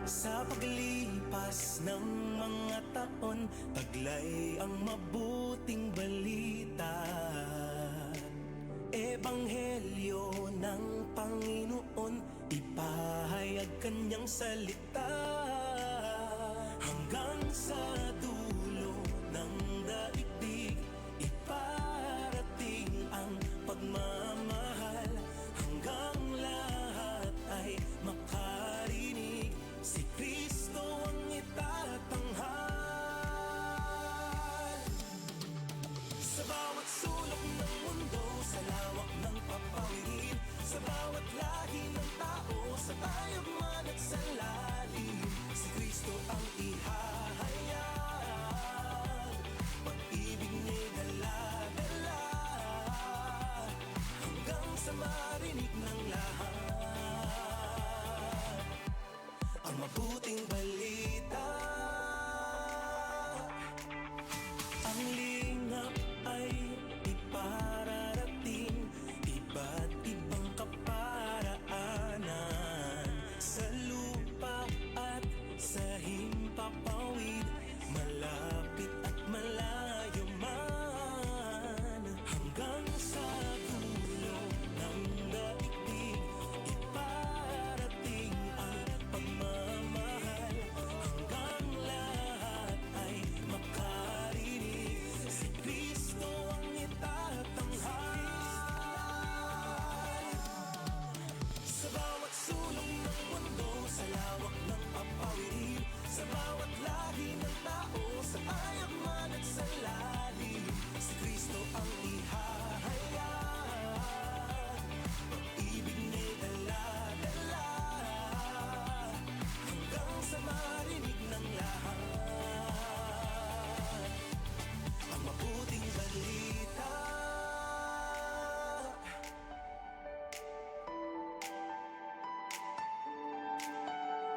Sa paglipas ng mga taon, taglay ang mabuting balita. Ebanghelyo ng Panginoon, ipahayag kanyang salita. Hanggang sa dulo ng daigdig, iparating ang pagmamahal. Hanggang lahat ay makarinig, si Kristo ang itatanghal. Sa bawat sulok ng mundo, sa lawak ng papawirin, sa bawat lahi ng tao, sa tayagman at sa lalim, si Kristo ang ihahayag. Pag-ibig niya'y dala-dala, hanggang sa marinig ng lahat ang mabuting balita. Ang lingap ay ipararating, iba't ibang kaparaanan, sa lupa at sa himpapawid, malapit at malayo man. Hanggang sa dulo ng daigdig, iparating ang pagmamahal. Hanggang lahat ay makarinig, si Kristo ang itatanghal. Sa bawat sulok ng mundo, sa lawak ng papawirin, sa bawat lahi ng tao, sa tayagman at sa lalim, si Kristo ang ihahayag. Pag-ibig niya'y dala-dala, hanggang sa marinig ng lahat ang mabuting balita.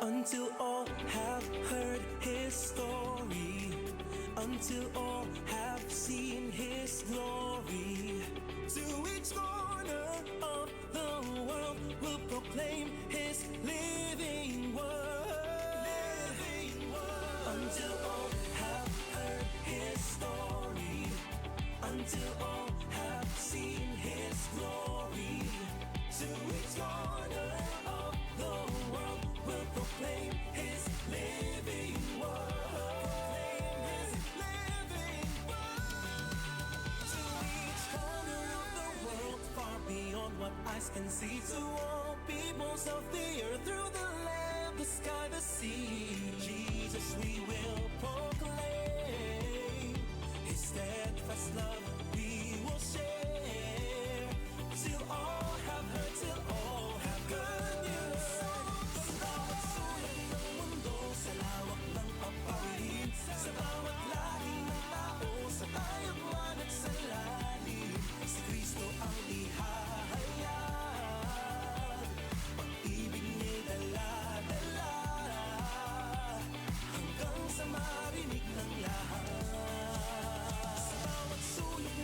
Until all have heard His story, until all have seen His glory, to each corner of the world will proclaim His living word. Until all have heard His story, until all have seen His glory, to each corner of the world will proclaim His living word. Proclaim His living word. To each corner of the world, far beyond what eyes can see, to all peoples of the earth, through the land, the sky, the sea, Jesus we will proclaim. His steadfast love we will share, till all have heard, till all have good news. Sa bawat sulok ng mundo, sa lawak ng papawirin, sa bawat lahi ng tao, sa tayagman at sa lalim, si Kristo ang ihahayag. Pag-ibig niya'y dala-dala, hanggang sa marinig ng lahat. Sa bawat sulok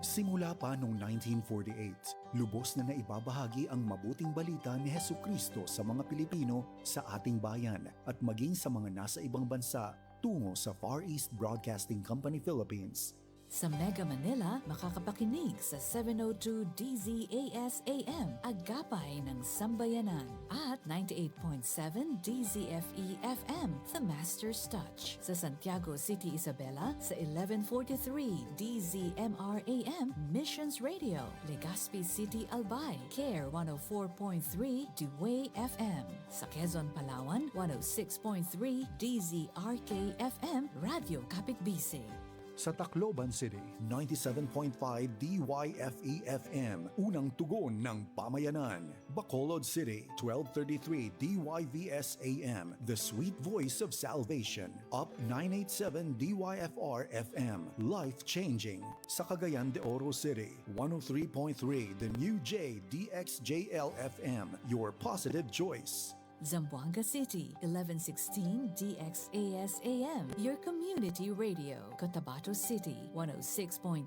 Simula pa noong 1948, lubos na naibabahagi ang mabuting balita ni Hesukristo sa mga Pilipino sa ating bayan at maging sa mga nasa ibang bansa tungo sa Far East Broadcasting Company Philippines. Sa Mega Manila, makakapakinig sa 702 DZAS AM, Agapay ng Sambayanan, at 98.7 DZFE FM, The Master's Touch. Sa Santiago City, Isabela, sa 1143 DZMR AM, Missions Radio, Legazpi City, Albay, CARE 104.3 Dewey FM. Sa Quezon, Palawan, 106.3 DZRK FM, Radio Kapitbise. Sa Tacloban City, 97.5 DYFE-FM, unang tugon ng pamayanan. Bacolod City, 1233 DYVS-AM, the sweet voice of salvation. Up 987 DYFR-FM, life-changing. Sa Cagayan de Oro City, 103.3 The New J DXJL-FM, your positive choice. Zamboanga City, 1116 DXAS-AM, your community radio. Cotabato City, 106.9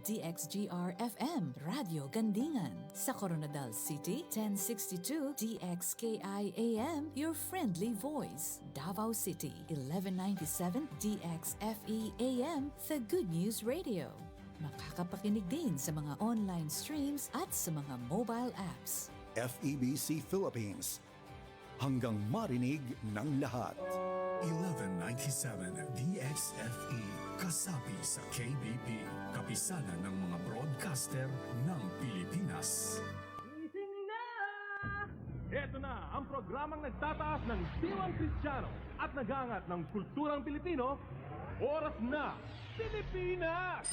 DXGR-FM, Radio Gandingan. Sa Coronadal City, 1062 DXKI-AM, your friendly voice. Davao City, 1197 DXFE-AM, the Good News Radio. Makakapakinig din sa mga online streams at sa mga mobile apps. FEBC Philippines, hanggang marinig ng lahat. 1197 DXFE, kasapi sa KBP, kapisanan ng mga broadcaster ng Pilipinas. Gising na! Ito na ang programang nagtataas ng diwang Kristiyano at nag-aangat ng kulturang Pilipino. Oras na, Pilipinas!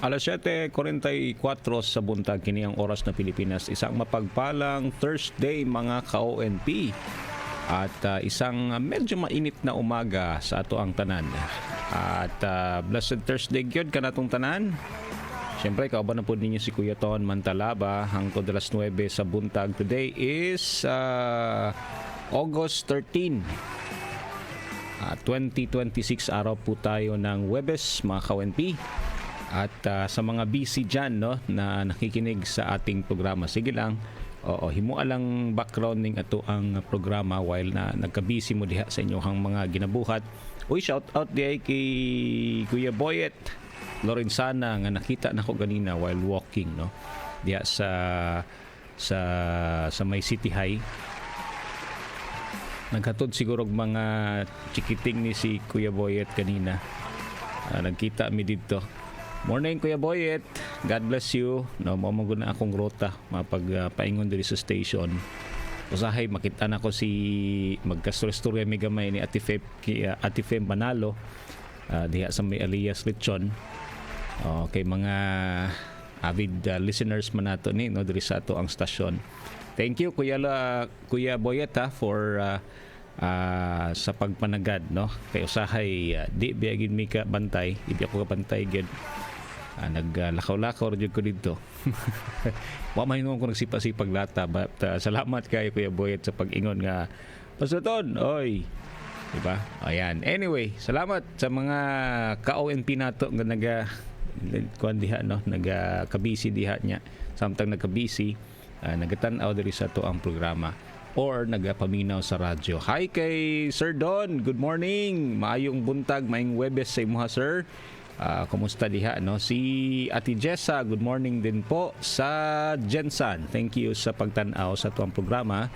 Alas 7:44 sa buntag kini ang oras na Pilipinas. Isang mapagpalang Thursday mga ka-ONP at isang medyo mainit na umaga sa ato ang tanan. At blessed Thursday gyud kanatong tanan. Siyempre, kauban na po ninyo si Kuya Ton Mantalaba hangtod alas 9 sa buntag. Today is August 13. 2026 araw po tayo ng Huwebes mga ka-ONP. At sa mga busy dyan no, na nakikinig sa ating programa, sige lang, himua lang backgrounding ato ang programa while na nagka-busy mo diha sa inyohang mga ginabuhat. Uy, shout out diay kay Kuya Boyet Lorenzana nga nakita nako ganina while walking no diha sa may City High. Naghatod siguro mga chikiting ni si Kuya Boyet kanina. Nagkita mi dito. Morning Kuya Boyet, God bless you. No, mamaguna akong rota mapagpaingon diri sa station. Usahay makita na ko si magkastorya mi gamay ni Ate Fem Manalo diha sa may Alias Lechon. Okay, mga avid listeners man nato ni no diri sa ato ang stasyon. Thank you Kuya Boyet for sa pagpanagad no kay usahay di biagin mi ka bantay, di ako ka bantay gid. Naglakaw-lakaw rin ko dito. Wa mahinom ko nagsipa-sipag lata. But salamat kayo Kuya Boyet sa pag-ingon nga Pasaton, oy. Diba? Ayan. Anyway, salamat sa mga ka-ONP nato nga kuan diha no, naga-kabisi diha nya. Samtang nagka-busy, nagatanaw diri sa to ang programa or nagapaminaw sa radyo. Hi kay Sir Don. Good morning. Maayong buntag, maayong Huwebes sa imuha sir. Kumusta diha no? Si Ate Jessa, good morning din po sa Jensan. Thank you sa pagtanaw sa tuwang programa.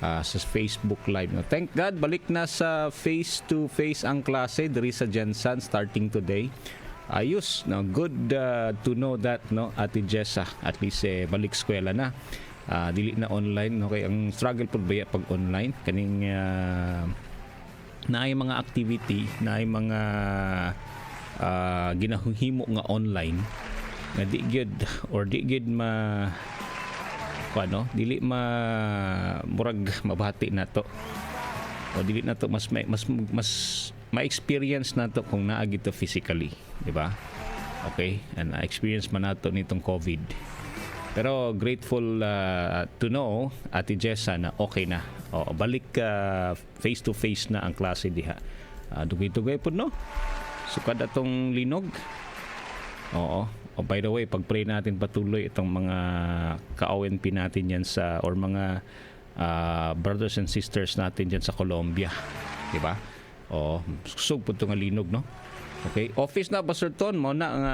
sa Facebook Live. No? Thank God, balik na sa face-to-face ang klase diri sa Jensen starting today. Ayos, no? Good to know that, no? Ate Jessa, at least balik eskwela na. Dili na online, no? Kaya ang struggle po ba pag online? Kaning naay mga activity, naay mga ginahimo nga online nga di gyud or di gyud dili murag mabati na to o dili na to mas ma-experience na to kung naa gito physically, di ba? Okay, and experience man nato nitong COVID. Pero grateful to know Ate Jessa na okay na. Balik face to face na ang klase diha. Dugay-dugay po, no? Sukad atong linog. Oo. By the way, pag-pray natin patuloy itong mga ka-ONP natin yan sa or mga brothers and sisters natin dyan sa Colombia. Diba? Susog po itong linog, no? Okay. Office na, Pastor Ton. Mo na ang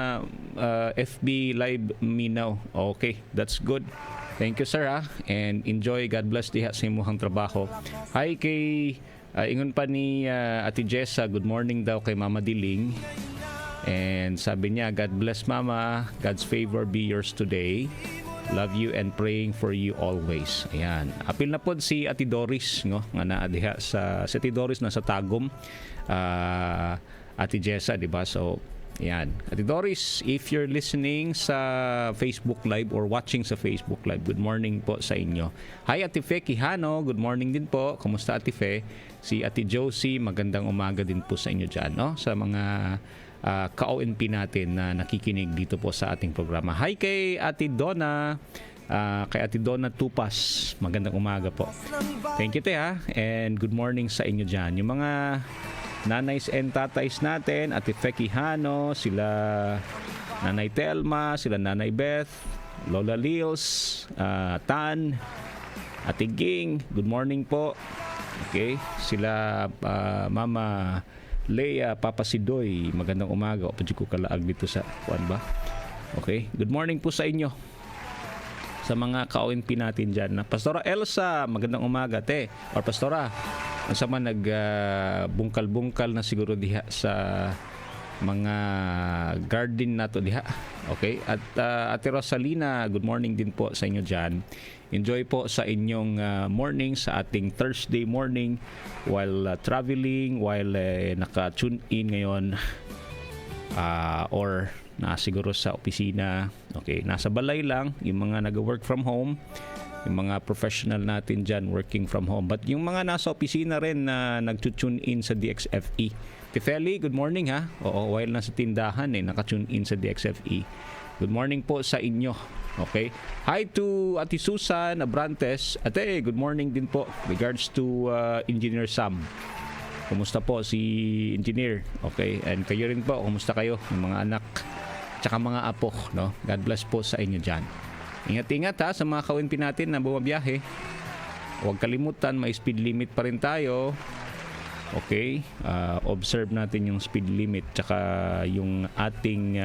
FB Live Minaw. Okay. That's good. Thank you, sir, ha? And enjoy. God bless diha sa imuhang trabaho. Hi kay ingon pa ni Ate Jessa, good morning daw kay Mama Diling. And sabi niya, God bless Mama, God's favor be yours today. Love you and praying for you always. Ayan. Apil na po si Ate Doris, no? Nga naa diha si Ate Doris na sa Tagum. Ate Jessa, di ba? So, ayan. Ate Doris, if you're listening sa Facebook Live or watching sa Facebook Live, good morning po sa inyo. Hi Ate Fe Quijano, good morning din po. Kumusta Ate Fe? Si Ate Josie, magandang umaga din po sa inyo dyan, no? Sa mga ka-ONP natin na nakikinig dito po sa ating programa. Hi kay Ate Donna, kay Ate Donna Tupas, magandang umaga po. Thank you te ha, and good morning sa inyo dyan. Yung mga nanays and tatays natin, Ate Fekihano, sila Nanay Telma, sila Nanay Beth, Lola Lils, Tan, Ate Ging, good morning po. Okay, sila Mama Leia, Papa Sidoy, magandang umaga. Opo ko kalaag dito sa kuan ba? Okay, good morning po sa inyo. Sa mga ka-ONP natin dyan. Pastora Elsa, magandang umaga te. Or Pastora, ang sama bungkal-bungkal na siguro diha sa mga garden nato diha. Okay? At Ate Rosalina, good morning din po sa inyo dyan. Enjoy po sa inyong morning, sa ating Thursday morning while traveling, while naka-tune in ngayon or siguro sa opisina. Okay, nasa balay lang, yung mga nag-work from home, yung mga professional natin dyan working from home. But yung mga nasa opisina rin na nag-tune in sa DXFE. Tifeli, good morning ha. Oo, while nasa tindahan naka-tune in sa DXFE. Good morning po sa inyo. Okay. Hi to Ate Susan Abrantes. Ate, good morning din po. Regards to Engineer Sam. Kumusta po si Engineer? Okay. And kayo rin po, kumusta kayo? Yung mga anak, tsaka mga apo, no? God bless po sa inyo dyan. Ingat-ingat ha sa mga ka-ONP natin na bumabiyahe. Huwag kalimutan, may speed limit pa rin tayo. Okay. Observe natin yung speed limit tsaka yung ating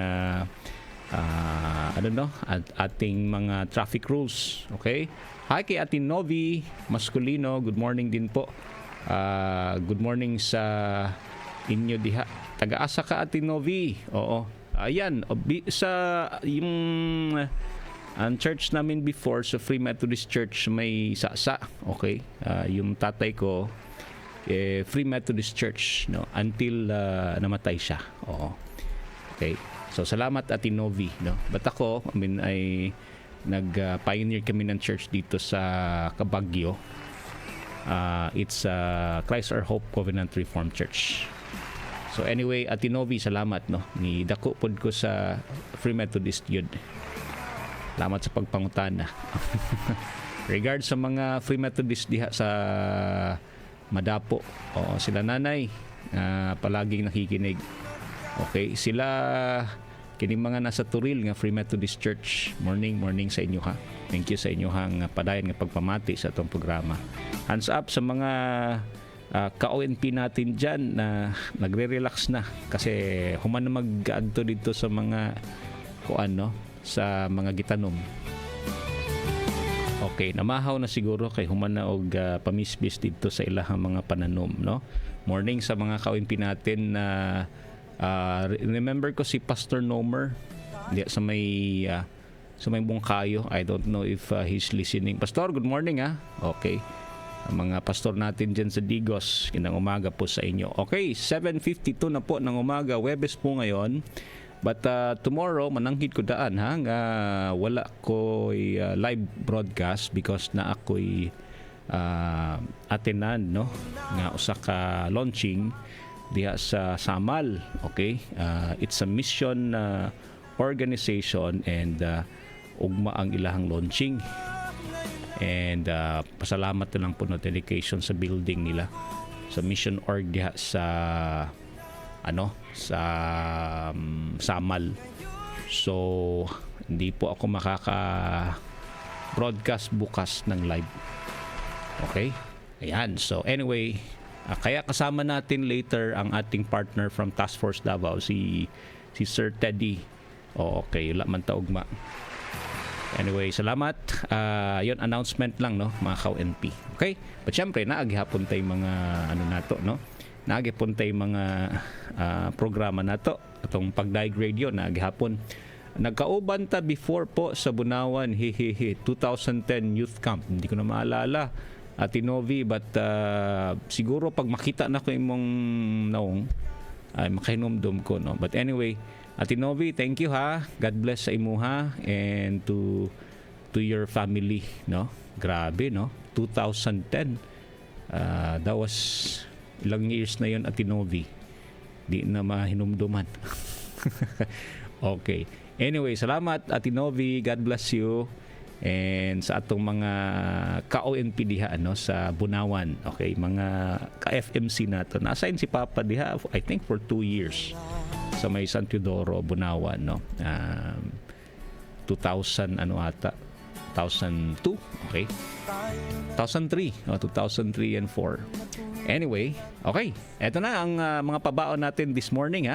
ating mga traffic rules. Okay? Hi kay Ate Novi Masculino, good morning din po. Good morning sa inyo diha. Taga-asa ka Ate Novi. Oo. Ayan, sa yung ang church namin before sa Free Methodist Church may sasa. Okay? Yung tatay ko Free Methodist Church, no, until namatay siya. Oo. Okay. So salamat Ate Novi, no. But ako, ay nag-pioneer kami ng church dito sa Kabagyo. It's Christ Our Hope Covenant Reformed Church. So anyway, Ate Novi, salamat, no. Ni dako pod ko sa Free Methodist yun. Salamat sa pagpangutana. Regards sa mga Free Methodist diha sa Madapo. Oo, sila nanay palaging nakikinig. Okay, sila kining mga nasa Turil nga Free Methodist Church. Morning sa inyo ha. Thank you sa inyo hang padayon nga pagpamati sa atong programa. Hands up sa mga ka-ONP natin dyan na nagre-relax na kasi human na mag-adto dito sa mga sa mga gitanom. Okay, namahaw na siguro kay humana og pamisbis dito sa ilahang mga pananom, no? Morning sa mga kaawinpi natin na remember ko si Pastor Nomer sa may Bungkayo. I don't know if he's listening. Pastor, good morning Okay. Ang mga pastor natin dyan sa Digos, kinang umaga po sa inyo. Okay, 7:52 na po ng umaga, Webes po ngayon. But tomorrow, mananghid ko daan nga wala ko'y live broadcast because na ako'y atenan, no? Nga usa ka launching diha sa Samal. Okay? It's a mission organization and ugma ang ilahang launching. And pasalamat na lang po no dedication sa building nila sa mission org diha sa sa Samal. So hindi po ako broadcast bukas ng live. Okay? Ayan. So anyway, kaya kasama natin later ang ating partner from Task Force Davao, si Sir Teddy. Okay, wala man taugma. Anyway, salamat. Yon announcement lang, no, mga ka-NP. Okay? But syempre, naagihapon tayo mga nato, no? Naagihapon tayo mga programa nato. Atong Pagdaig Radio, naagihapon. Nagkauban ta before po sa Bunawan, 2010 Youth Camp. Hindi ko na maalala. Tinovi, but siguro pag makita na ko imong naong, ay makahinumdum ko, no? But anyway, Tinovi, thank you God bless sa imuha and to your family, no? Grabe, no? 2010. That was ilang years na yon, Tinovi. Di na mahinumduman. Okay. Anyway, salamat Tinovi. God bless you. And sa atong mga ka-ONP diha sa Bunawan. Okay, mga ka-FMC nato. Na-assign si Papa diha, I think for 2 years. Sa may San Teodoro, Bunawan, no? 2000 2002, okay? 2003, 2003 and 4. Anyway, okay. Eto na ang mga pabaon natin this morning,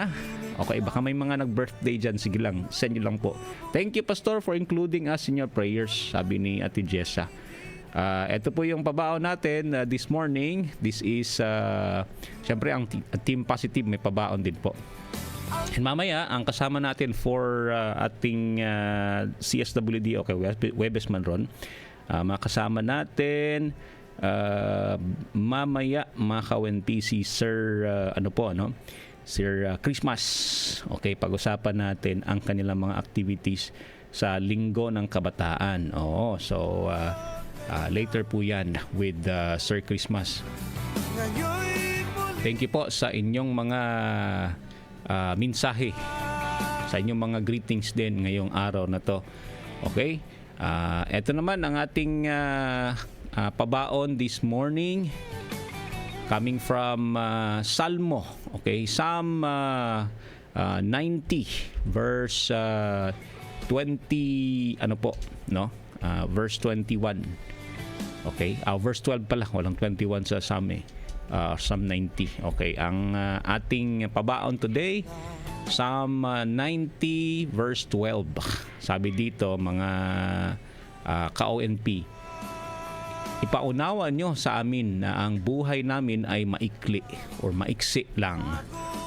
Okay, baka may mga nag-birthday dyan. Sige lang, send nyo lang po. Thank you, Pastor, for including us in your prayers, sabi ni Ate Jessa. Ito po yung pabaon natin this morning. This is, syempre, ang Team Positive may pabaon din po. And mamaya, ang kasama natin for ating CSWD, okay, Webes Manron, makasama natin mamaya mga ka-NP si Sir, Sir Christmas. Okay, pag-usapan natin ang kanilang mga activities sa Linggo ng Kabataan. So later po yan with Sir Christmas. Thank you po sa inyong mga mensahe, sa inyong mga greetings din ngayong araw na to. Okay? Ito naman ang ating pabaon this morning. Coming from Salmo, okay? Psalm 90 verse 20 verse 21. Okay? Verse 12 pala, walang 21 sa Psalm Psalm 90. Okay, ang ating pabaon today, Psalm 90 verse 12. Sabi dito mga ka-ONP, ipaunawa nyo sa amin na ang buhay namin ay maikli or maiksi lang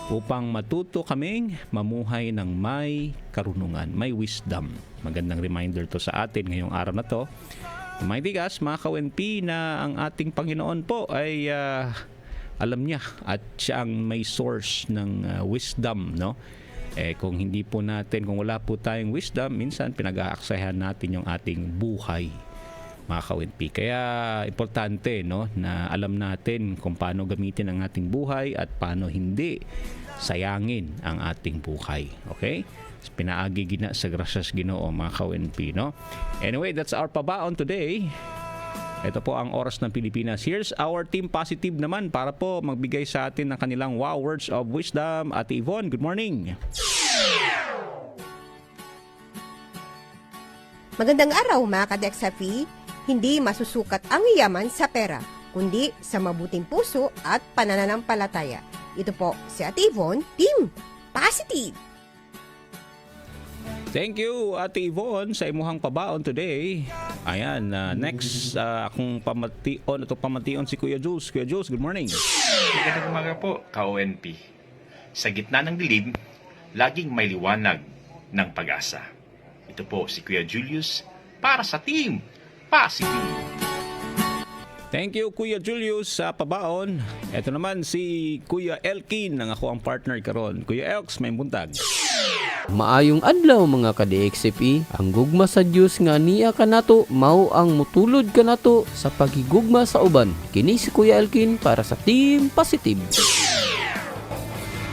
upang matuto kaming mamuhay ng may karunungan, may wisdom. Magandang reminder to sa atin ngayong araw na to. May tigas, mga ka-ONP, na ang ating Panginoon po ay alam niya at siya ang may source ng wisdom, no? Kung hindi po natin, kung wala po tayong wisdom, minsan pinag-aaksayahan natin yung ating buhay, mga ka-ONP. Kaya importante, no, na alam natin kung paano gamitin ang ating buhay at paano hindi sayangin ang ating buhay. Okay? Pinaagi gina sa grasyas Ginoo, mga ka-ONP, no? Anyway, that's our pabaon today. Ito po ang Oras ng Pilipinas. Here's our Team Positive naman para po magbigay sa atin ng kanilang wow words of wisdom. Ate Yvonne, good morning. Magandang araw, mga ka-DXFE. Hindi masusukat ang yaman sa pera, kundi sa mabuting puso at pananampalataya. Ito po si Ate Yvonne, Team Positive. Thank you, Ate Yvonne, sa imuhang pabaon today. Ayan, next, akong pamation si Kuya Jules. Kuya Jules, good morning. Magandang umaga po, ka-ONP. Sa gitna ng dilim, laging may liwanag ng pag-asa. Ito po si Kuya Julius para sa Team Positive. Thank you, Kuya Julius, sa pabaon. Ito naman si Kuya Elkin, ang ako ang partner karon. Kuya Elks, may buntag. Maayong adlaw mga ka-DXFE, ang gugma sa Dios nga niya kanato mao ang mutulod kanato sa pagigugma sa uban. Kini si Kuya Elkin para sa Team Positive.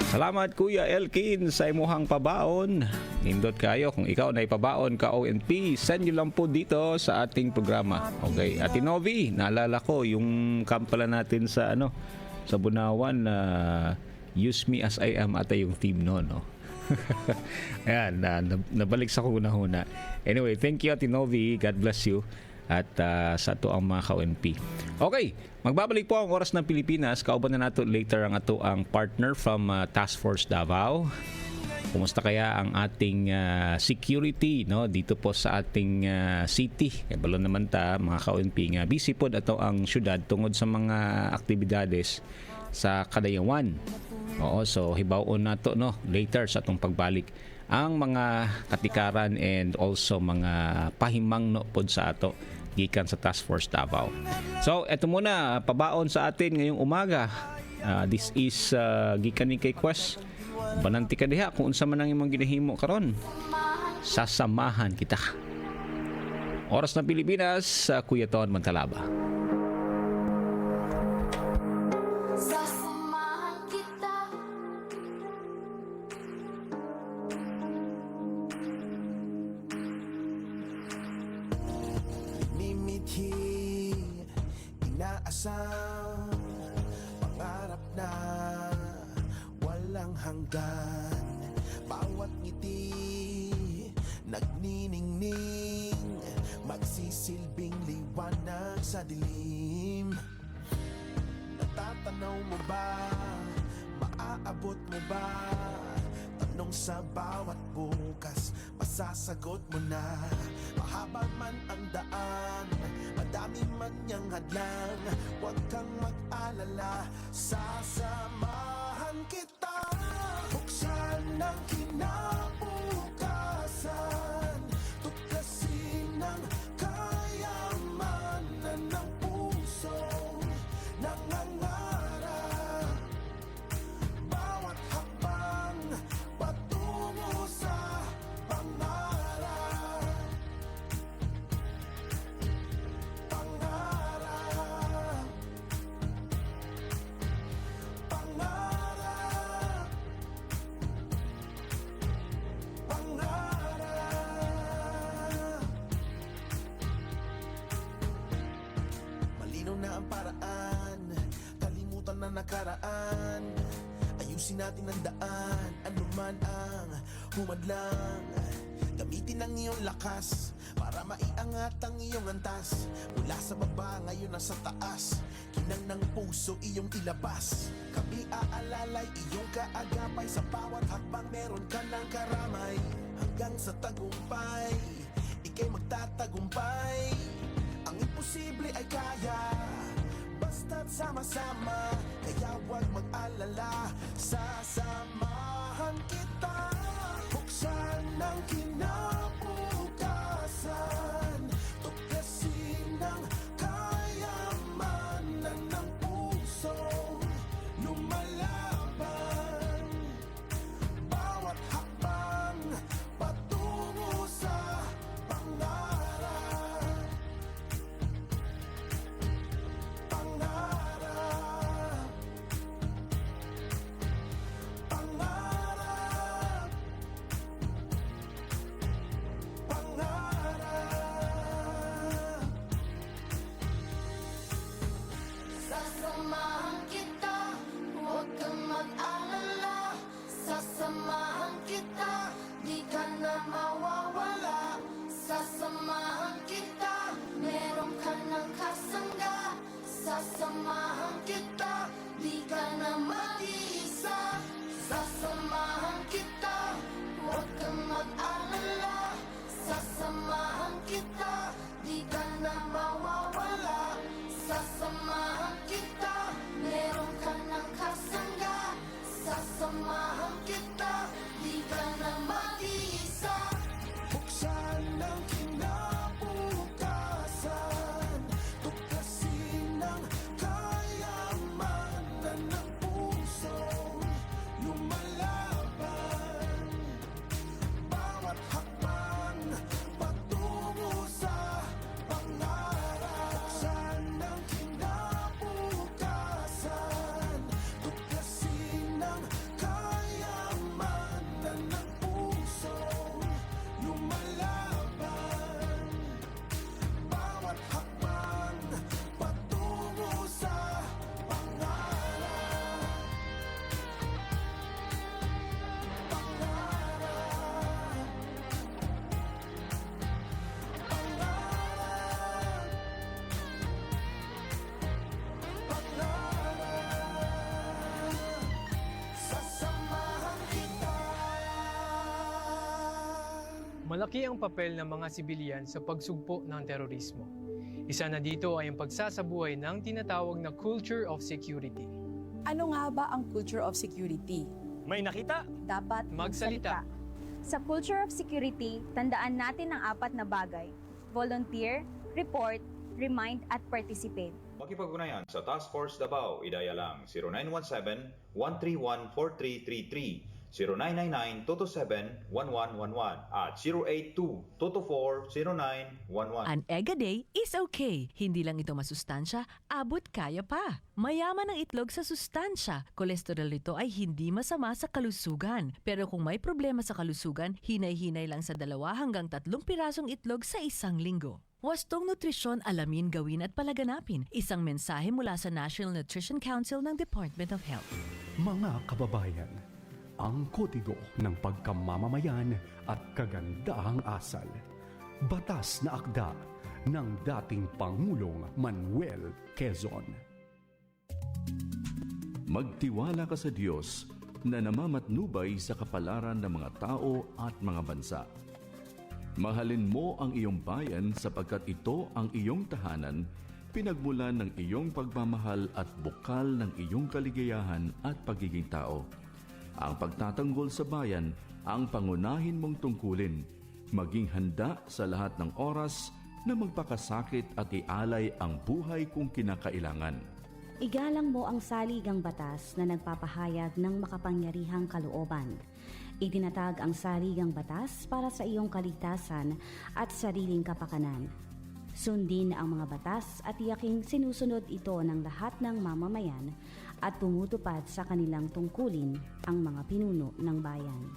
Salamat Kuya Elkin sa imuhang pabaon. Nindot kayo kung ikaw na ipabaon ka ONP, send nyo lang po dito sa ating programa. Okay, Ate Novi, naalala ko yung kampala natin sa sa Bunawan na use me as I am ata yung theme no. Ayan, nabalik sa kuna-huna. Anyway, thank you Ate Novi, God bless you. At sa to ang mga ka-ONP. Okay, magbabalik po ang Oras ng Pilipinas. Kauban na nato later ang ato ang partner from Task Force Davao. Kumusta kaya ang ating security dito po sa ating city? Balo naman ta mga ka-ONP nga busy po ato ang syudad tungod sa mga aktibidades sa Kadayawan. Oo, so hibaw-on nato later sa atong pagbalik ang mga katikaran and also mga pahimang pod sa ato gikan sa Task Force Davao. So, eto muna pabaon sa atin ngayong umaga. This is gikan ni kay Quest. Bananti ka diha kung unsa man ang imong ginahimo karon. Sasamahan kita. Oras ng Pilipinas, Kuya Ton Mantalaba. Inaasam, pangarap na walang hanggan. Bawat ngiti, nagniningning, magsisilbing liwanag sa dilim. Natatanaw mo ba, maaabot mo ba? Tanong sa bawat bukas, masasagot mo na. Mahaba man ang daan, madami man niyang hadlang, huwag kang mag-alala, sasamahan kita. Buksan ng kinabukasan, tuklasin ng kayamanan ng puso, nangangarap. Bawat hakbang patungo sa pangarap. Pangarap. Pangarap. Pangarap. Malinaw na ang paraan, kalimutan na nakaraan. Ayusin natin ang daan, anuman ang humadlang. Gamitin ang iyong lakas para maiangat ang iyong antas. Mula sa baba, ngayon nasa taas. Kinang ng puso, iyong ilabas. Kami aalalay, iyong kaagapay. Sa bawat hakbang, meron ka ng karamay. Hanggang sa tagumpay, ika'y magtatagumpay. Ang imposible ay kaya, basta't sama-sama. Kaya huwag mag-alala, sasamahan kita. Buksan ng kinabukasan, tuklasin ng kayamanan ng puso, lumalaban. Bawat hakbang patungo sa pangarap. Pangarap. Pangarap. Malaki ang papel ng mga sibilyan sa pagsugpo ng terorismo. Isa na dito ay ang pagsasabuhay ng tinatawag na culture of security. Ano nga ba ang culture of security? May nakita? Dapat Magsalita. Sa culture of security, tandaan natin ang 4 na bagay. Volunteer, report, remind at participate. Makipag-ugnayan sa Task Force Davao, idaya lang 0917-131-4333, 0999-227-1111 at 082-224-0911. An egg a day is okay. Hindi lang ito masustansya, abot kaya pa. Mayaman ang itlog sa sustansya. Kolesterol nito ay hindi masama sa kalusugan. Pero kung may problema sa kalusugan, hinay-hinay lang sa 2 hanggang 3 pirasong itlog sa isang linggo. Wastong nutrisyon, alamin, gawin at palaganapin. Isang mensahe mula sa National Nutrition Council ng Department of Health. Mga kababayan, ang kodigo ng pagkamamamayan at kagandahang asal. Batas na akda ng dating Pangulong Manuel Quezon. Magtiwala ka sa Diyos na namamatnubay sa kapalaran ng mga tao at mga bansa. Mahalin mo ang iyong bayan sapagkat ito ang iyong tahanan, pinagmulan ng iyong pagmamahal at bukal ng iyong kaligayahan at pagiging tao. Ang pagtatanggol sa bayan ang pangunahin mong tungkulin, maging handa sa lahat ng oras na magpakasakit at ialay ang buhay kung kinakailangan. Igalang mo ang saligang batas na nagpapahayag ng makapangyarihang kalooban. Itinatag ang saligang batas para sa iyong kaligtasan at sariling kapakanan. Sundin ang mga batas at tiyaking sinusunod ito ng lahat ng mamamayan at pumutupad sa kanilang tungkulin ang mga pinuno ng bayan.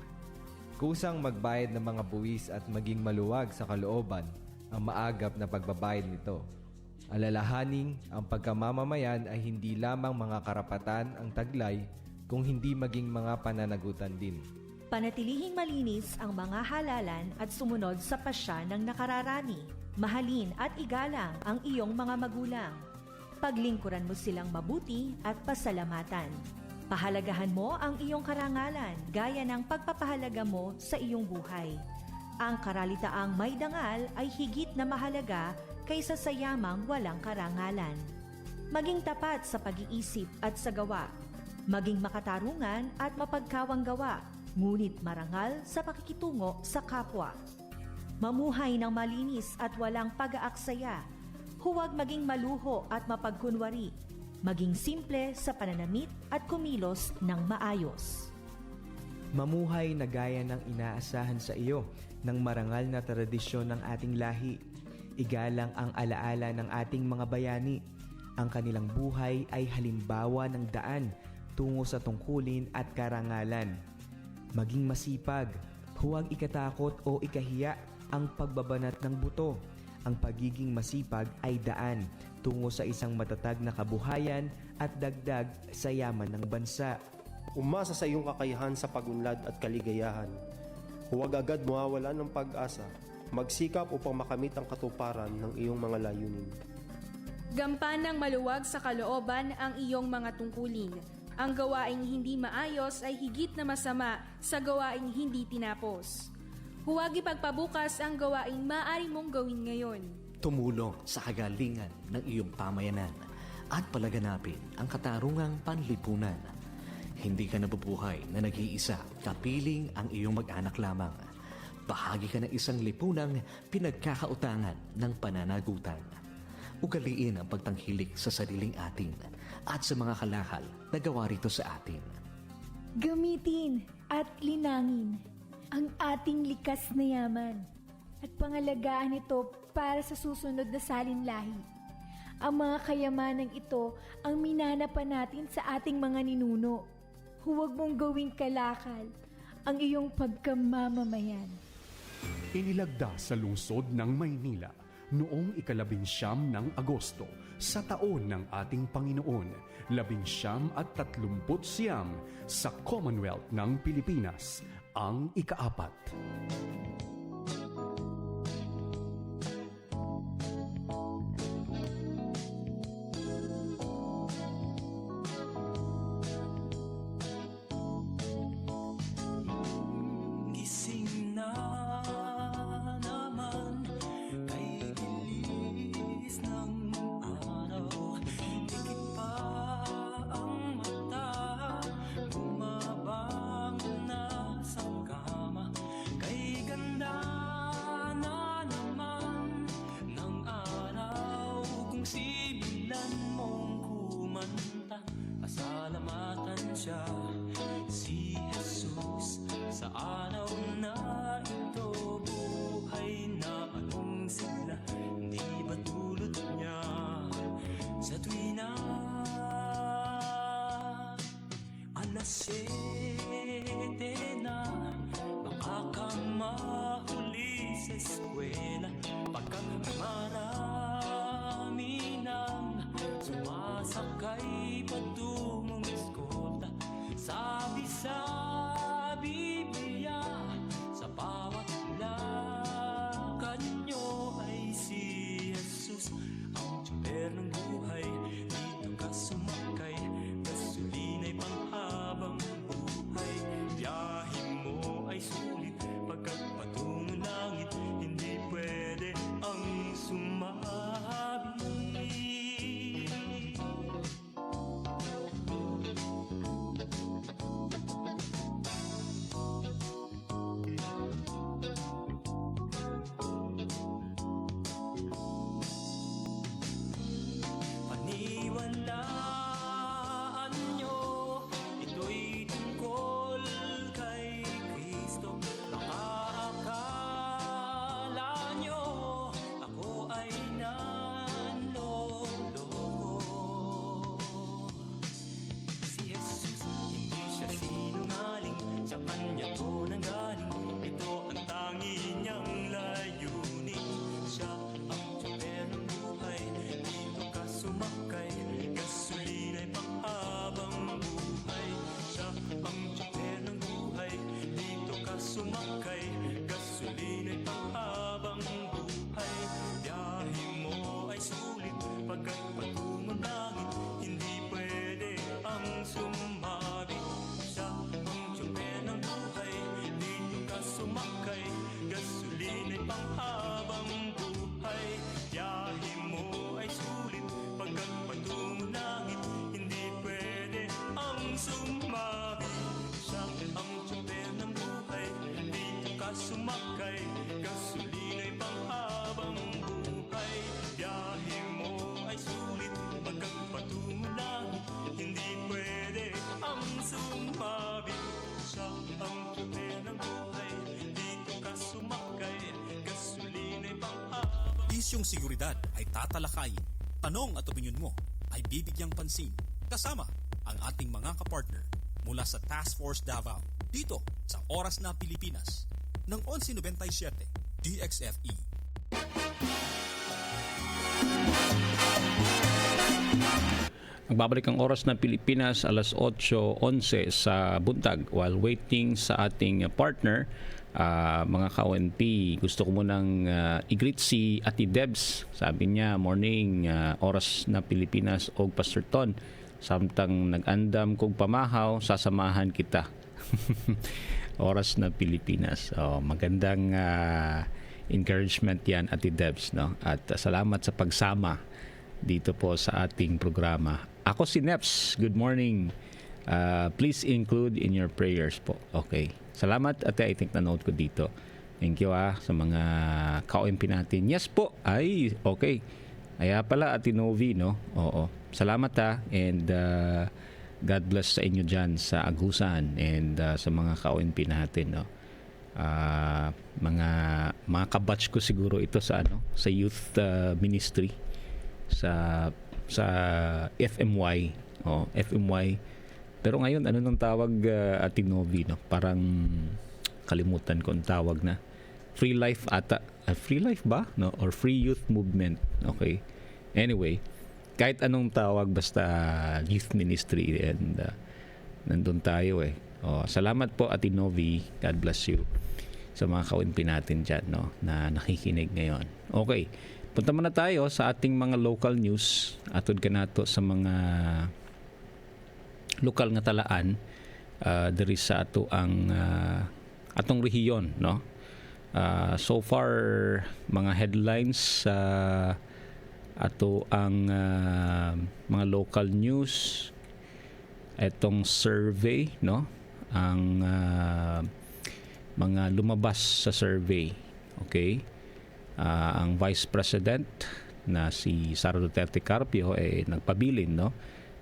Kusang magbayad ng mga buwis at maging maluwag sa kalooban ang maagap na pagbabayad nito. Alalahaning ang pagkamamamayan ay hindi lamang mga karapatan ang taglay kung hindi maging mga pananagutan din. Panatilihing malinis ang mga halalan at sumunod sa pasya ng nakararani. Mahalin at igalang ang iyong mga magulang. Paglingkuran mo silang mabuti at pasalamatan. Pahalagahan mo ang iyong karangalan gaya ng pagpapahalaga mo sa iyong buhay. Ang karalitaang may dangal ay higit na mahalaga kaysa sa yamang walang karangalan. Maging tapat sa pag-iisip at sa gawa. Maging makatarungan at mapagkawang gawa, ngunit marangal sa pakikitungo sa kapwa. Mamuhay ng malinis at walang pag-aaksaya. Huwag maging maluho at mapagkunwari. Maging simple sa pananamit at kumilos ng maayos. Mamuhay na gaya ng inaasahan sa iyo ng marangal na tradisyon ng ating lahi. Igalang ang alaala ng ating mga bayani. Ang kanilang buhay ay halimbawa ng daan tungo sa tungkulin at karangalan. Maging masipag, huwag ikatakot o ikahiya ang pagbabanat ng buto. Ang pagiging masipag ay daan tungo sa isang matatag na kabuhayan at dagdag sa yaman ng bansa. Umasa sa iyong kakayahan sa pagunlad at kaligayahan. Huwag agad mawawalan ng pag-asa. Magsikap upang makamit ang katuparan ng iyong mga layunin. Gampanang maluwag sa kalooban ang iyong mga tungkulin. Ang gawaing hindi maayos ay higit na masama sa gawaing hindi tinapos. Huwag ipagpabukas ang gawaing maaari mong gawin ngayon. Tumulong sa kagalingan ng iyong pamayanan at palaganapin ang katarungang panlipunan. Hindi ka nabubuhay na nag-iisa, kapiling ang iyong mag-anak lamang. Bahagi ka ng isang lipunang pinagkakautangan ng pananagutan. Ugaliin ang pagtanghilik sa sariling atin at sa mga kalakal na gawa rito sa atin. Gamitin at linangin ang ating likas na yaman at pangalagaan ito para sa susunod na salinlahi. Ang mga kayamanang ito ang minanapan natin sa ating mga ninuno. Huwag mong gawing kalakal ang iyong pagkamamamayan. Inilagda sa lungsod ng Maynila noong 19 ng Agosto sa taon ng ating Panginoon, 1939 sa Commonwealth ng Pilipinas, ang ika-4. Gising na siya, si Jesus. Sa araw na ito, buhay na anong sigla, hindi ba tulad niya sa tuwina? Alas 7 na, makakahuli sa eskwela, pagkat marami nang sumasakay patungong eskolta. Sabi sa Biblia, sa bawat lakad nyo ay si Jesus ang tsuper ng buhay. Dito ka sumakay, gasolina'y panghabang buhay. Biyahe mo ay sulit, pagkat patungo langit, hindi pwede ang sumabi. Paniwalaan nyo, ito'y tungkol kay Kristo. Baka akala nyo, ako ay nanloloko. Si Jesus, hindi siya sinungaling, sa kanya to nanggaling. Ito ang tangi niyang layunin. Siya ang tsuper ng buhay, dito ka sumakay, gasolina'y panghabang buhay. Siya ang tsuper ng buhay, dito ka sumakay, gasolina'y panghabang buhay. Biyahe mo ay sulit, pagkat patungong langit, hindi pwede ang sumabi. Siya ang tsuper ng buhay, dito ka sumakay, gasolina'y panghabang buhay. Biyahe mo ay sulit, pagkat patungong langit, hindi pwede ang sumabi. Siya ang tsuper ng buhay, dito ka sumakay, gasolina'y panghabang buhay. Biyahe mo ay sulit, pagkat patungong langit, hindi pwede ang sumabi. Siya ang tsuper ng buhay, dito ka sumakay, gasolina'y panghabang. Isyong seguridad ay tatalakayin. Tanong at opinyon mo ay bibigyang pansin. Kasama ang ating mga kapartner mula sa Task Force Davao dito sa Oras na Pilipinas ng 1197 DXFE. Nagbabalik ang Oras na Pilipinas, alas 8:11 sa buntag. While waiting sa ating partner, mga ka-ONP, gusto ko munang i-greet si Ate Debs. Sabi niya, morning, Oras na Pilipinas og Pastor Ton. Samtang nag-andam kong pamahaw, sasamahan kita. Oras na Pilipinas. Magandang encouragement yan, Ate Debs. No? At salamat sa pagsama dito po sa ating programa. Ako si Neps. Good morning. Please include in your prayers po. Okay. Salamat, Ate. I think na-note ko dito. Thank you sa mga ka-OMP natin. Yes po. Ay, okay. Kaya pala, Ate Novi, no? Oo. Salamat and God bless sa inyo dyan sa Agusan and sa mga ka-OMP natin, no? Mga kabatch ko siguro ito sa sa youth ministry sa FMY. FMY. Pero ngayon, ano nang tawag, Ate Novi, no? Parang kalimutan ko ang tawag na. Free Life ata. Free Life ba? No? Or Free Youth Movement. Okay. Anyway, kahit anong tawag, basta youth ministry and nandun tayo eh. Salamat po, Ate Novi. God bless you sa mga ka-OMP natin dyan, no? Na nakikinig ngayon. Okay. Punta muna tayo sa ating mga local news. Atod ka nato sa mga lokal nga talaan diri sa ato ang atong rehiyon, no? So far mga headlines ato ang mga local news, etong survey, no? Ang mga lumabas sa survey, okay? Ang Vice President na si Sara Duterte Carpio ay nagpabilin, no,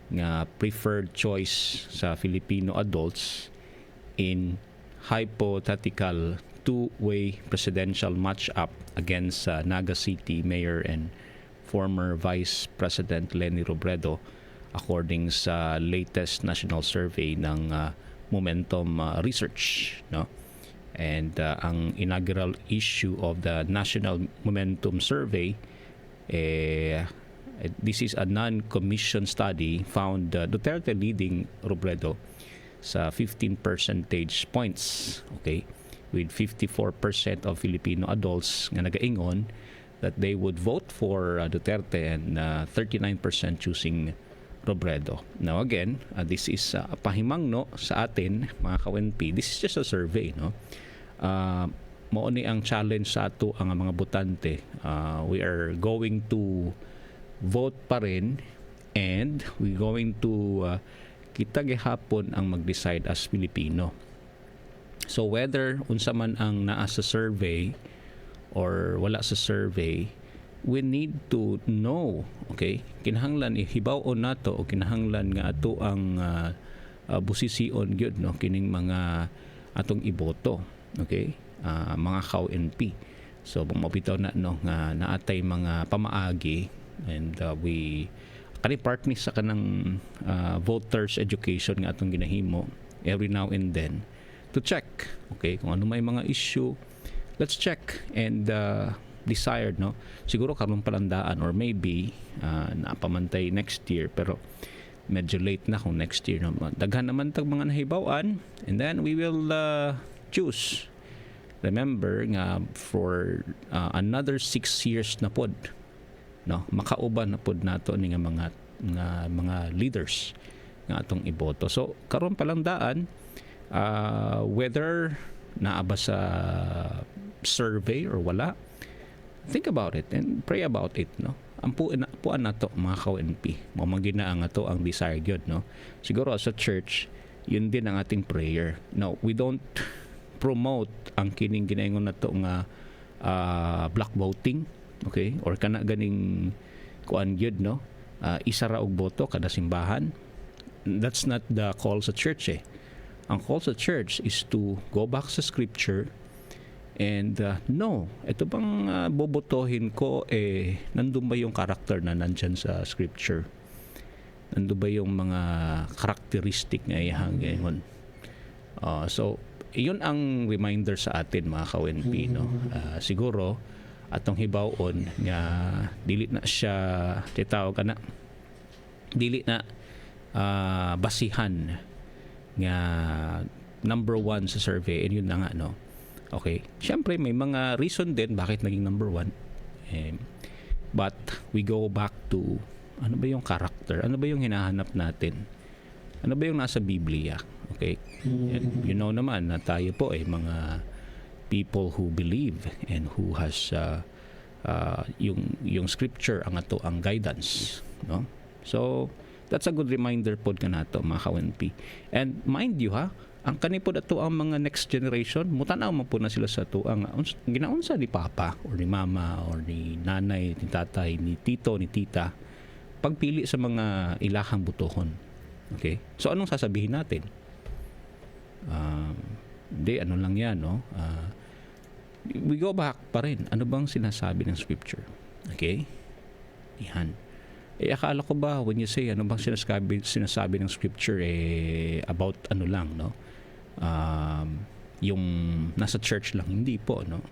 nga preferred choice sa Filipino adults in hypothetical two-way presidential match-up against Naga City Mayor and former Vice President Leni Robredo according sa latest national survey ng Momentum Research, no? And ang inaugural issue of the National Momentum Survey, this is a non-commissioned study, found Duterte leading Robredo sa 15 percentage points, okay, with 54% of Filipino adults nga nagaingon that they would vote for Duterte and 39% choosing Robredo. Now again, this is pahimangno sa atin, mga ka-UNP. This is just a survey, no? Mao ni ang challenge sa ato ang mga botante. We are going to vote pa rin, and we're going to kita gihapon ang mag-decide as Filipino. So whether unsa man ang naa sa survey or wala sa survey, we need to know, okay? Kinahanglan ihibaw-on nato o kinahanglan nga ato ang busision gyud, no, kining mga atong iboto, okay? Mga ka-UNP. So mapitaw na, no, nga naatay mga pamaagi, and we kani part ni sa kanang voters education nga atong ginahimo every now and then to check, okay, kung ano may mga issue, let's check and desired, no? Siguro karon palandaan or maybe napamantay next year, pero medyo late na kung next year naman. Daghan naman tag mga nahibawan, and then we will choose. Remember nga for another 6 years na pod, no, makauban na pod nato ni nga mga leaders nga atong iboto. So karon palandaan, whether naaba sa survey or wala, think about it and pray about it, no? Ang puan nato mga ka-UNP, mo magina ang ato ang desire gyud, no? Siguro sa church, yun din ang ating prayer. No, we don't promote ang kining ginaingon nato nga block voting, okay, or kana ganing kuan gyud, no? Isa ra og boto kada simbahan. That's not the call sa church, eh. Ang call sa church is to go back sa scripture and no, ito bang bobotohin ko, nandun ba yung character na nandyan sa scripture? Nandun ba yung mga characteristic nga ihang ngayon? So iyon ang reminder sa atin, mga ka-UNP, no? Siguro atong hibawon nga dili na siya titawag kana, dili na basihan nga number 1 sa survey, and yun na nga, no? Okay, syempre may mga reason din bakit naging number 1, but we go back to ano ba yung character, ano ba yung hinahanap natin, ano ba yung nasa Biblia, okay? And you know naman na tayo po ay mga people who believe and who has yung scripture ang ato ang guidance, no? So that's a good reminder pod ka nato, mga ka-UNP. And mind you, ha, ang kanipod ato ang mga next generation, mutanaw man po na sila sa ato ang ginaunsa ni papa or ni mama or ni nanay, ni tatay, ni tito, ni tita, pagpili sa mga ilahang butohon. Okay? So anong sasabihin natin? Hindi, ano lang yan, no? We go back pa rin. Ano bang sinasabi ng scripture? Okay? Yan. Akala ko ba when you say ano bang sinasabi ng scripture, about ano lang, no? Yung nasa church lang, hindi po, no?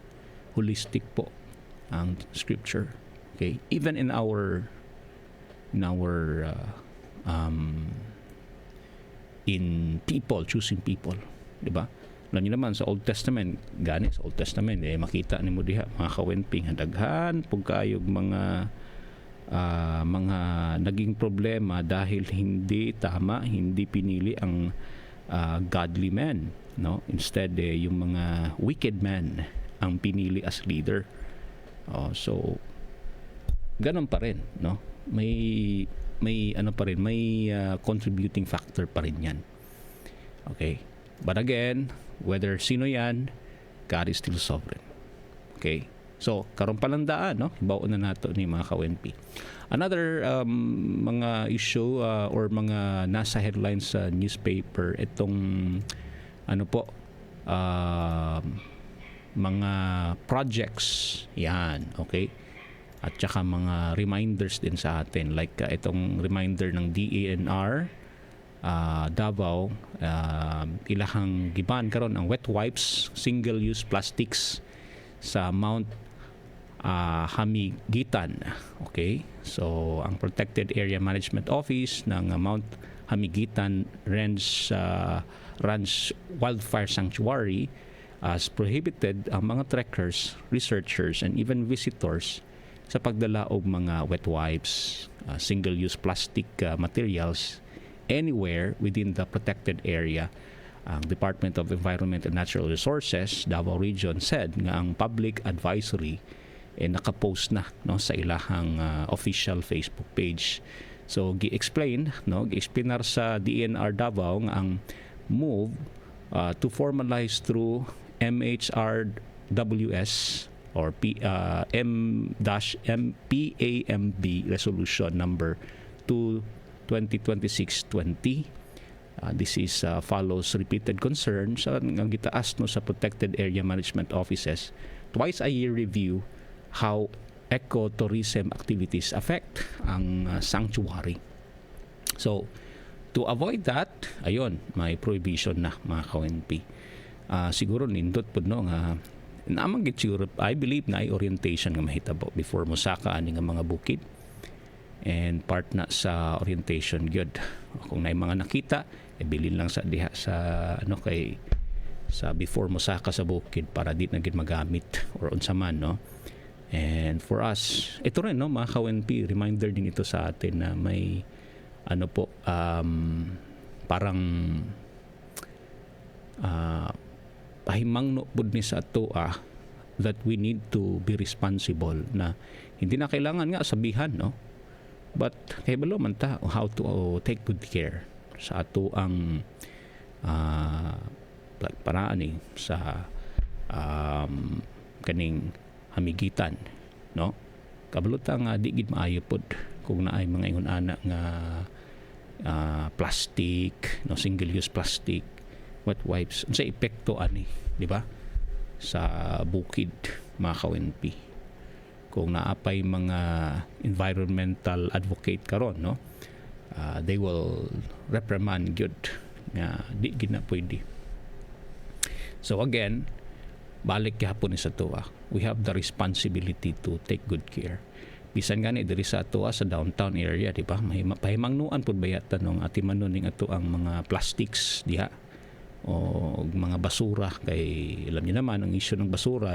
Holistic po ang scripture. Okay? Even in our in people, choosing people, di ba? Alam niyo naman sa Old Testament, gani sa Old Testament, makita ni mo diha mga ka-UNP nga daghan pugkayog mga naging problema dahil hindi tama, hindi pinili ang godly man, no? Instead, yung mga wicked man ang pinili as leader. So ganun pa rin, no? May ano pa rin, may contributing factor pa rin yan. Okay? But again, whether sino yan, God is still sovereign. Okay? So karon palandaan, no, hibaw na nato ni mga ka-ONP. Another mga issue or mga nasa headlines sa newspaper, itong ano po, mga projects, yan, okay? At saka mga reminders din sa atin, like itong reminder ng DENR Davao, ilahang giban karon ang wet wipes, single-use plastics sa Mount Hamigitan. Okay? So, ang Protected Area Management Office ng Mount Hamigitan Ranch Wildfire Sanctuary has prohibited ang mga trekkers, researchers, and even visitors sa pagdala og mga wet wipes, single-use plastic materials anywhere within the protected area. Ang Department of Environment and Natural Resources, Davao Region, said nga ang public advisory nakapost na, no, sa ilahang official Facebook page. So gi-explain, no, gi-explainar sa DENR Davao nga ang move to formalize through MHRWS or PAMB Resolution number 2026-20. This is follows repeated concerns ang gitaas no sa Protected Area Management Offices twice a year review how ecotourism activities affect ang sanctuary. So to avoid that, ayon, may prohibition na mga ka-ONP. Siguro nindot pud no nga namang gitsuro, I believe na ay orientation nga mahitabo before mo saka ani nga mga bukid, and part na sa orientation gyud. Kung na mga nakita, bilin lang sa diha sa ano kay sa before mo saka sa bukid para di na gid magamit or unsa man, no. And for us, ito rin, no, mga ka-ONP, reminder din ito sa atin na may ano po, parang pahimang no pud ni sa ato that we need to be responsible, na hindi na kailangan nga sabihan, no, but kahibalo man ta how to take good care sa ato ang paraan sa kaning hamigitan, no. Kabalo nga di gid maayo pod kung naay mga ingon ana nga plastic, no, single use plastic, wet wipes, unsa epekto ani, di ba, sa bukid, mga ka-ONP. Kung naapay mga environmental advocate karon, no, they will reprimand gyud nga di gid na pwede. So again, balik gihapon ni sa tuwa, we have the responsibility to take good care. Bisan gani diri sa tuwa sa downtown area, di ba, pahimangnuan pud bayatan ng atimanon ning ato ang mga plastics diha o mga basura, kay alam niyo naman ang issue ng basura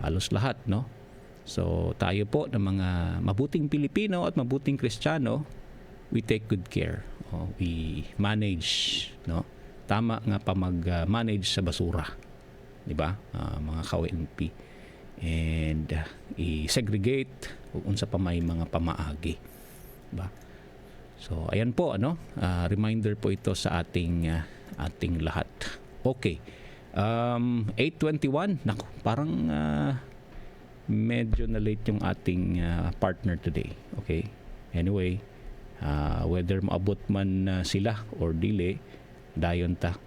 halos lahat, no. So tayo po ng mga mabuting Pilipino at mabuting Kristiyano, we take good care. We manage, no, tama nga pa mag-manage sa basura, di ba, mga ka-ONP, and i-segregate kung unsa pa may mga pamaagi, di ba. So ayan po, ano, reminder po ito sa ating lahat. Okay, 8:21, naku, parang medyo na late yung ating partner today. Okay, anyway, whether maabot man sila or dili, dayon ta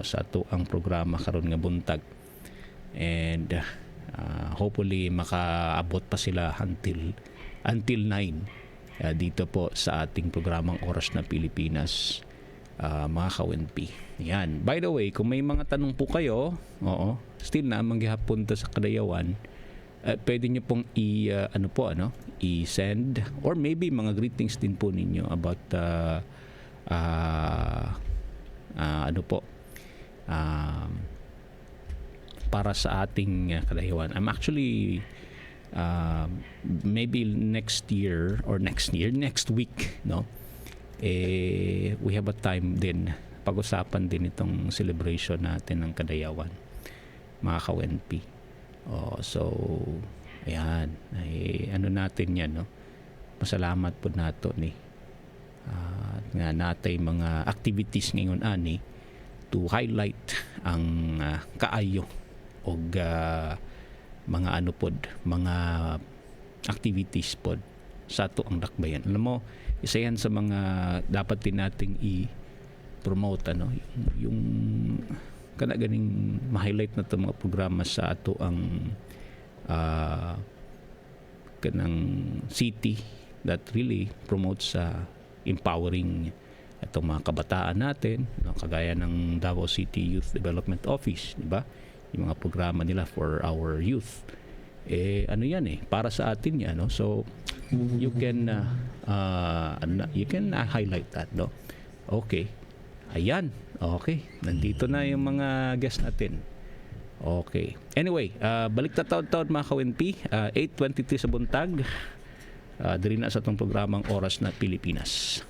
sa ato ang programa karon nga buntag, and hopefully makaabot pa sila until 9 dito po sa ating programang Oras na Pilipinas, mga ka-ONP. Yan, by the way, kung may mga tanong po kayo, still na manggihapon ta sa Kadayawan, pwede nyo pong i-send, or maybe mga greetings din po ninyo about para sa ating Kadayawan. I'm actually maybe next week, no, we have a time din, pag-usapan din itong celebration natin ng Kadayawan, mga ka-ONP. So ayan, ano natin yan, no, pasalamat po nato ni nga natay mga activities ngayon ani to highlight ang kaayo og mga ano pod, mga activities pod sa ato ang dakbayan. Alam mo, isa yan sa mga dapat din nating i-promote ano, yung kana ganing ma-highlight na to mga programa sa ato ang kanang city that really promotes empowering itong mga kabataan natin, no, kagaya ng Davao City Youth Development Office, di ba? Yung mga programa nila for our youth. Ano yan para sa atin yan, no? So you can highlight that, no? Okay. Ayan. Okay. Nandito na yung mga guests natin. Okay. Anyway, balik na taon-taon mga ka-WNP. 8:23 sa buntag. Diri na sa itong programang Oras na Pilipinas.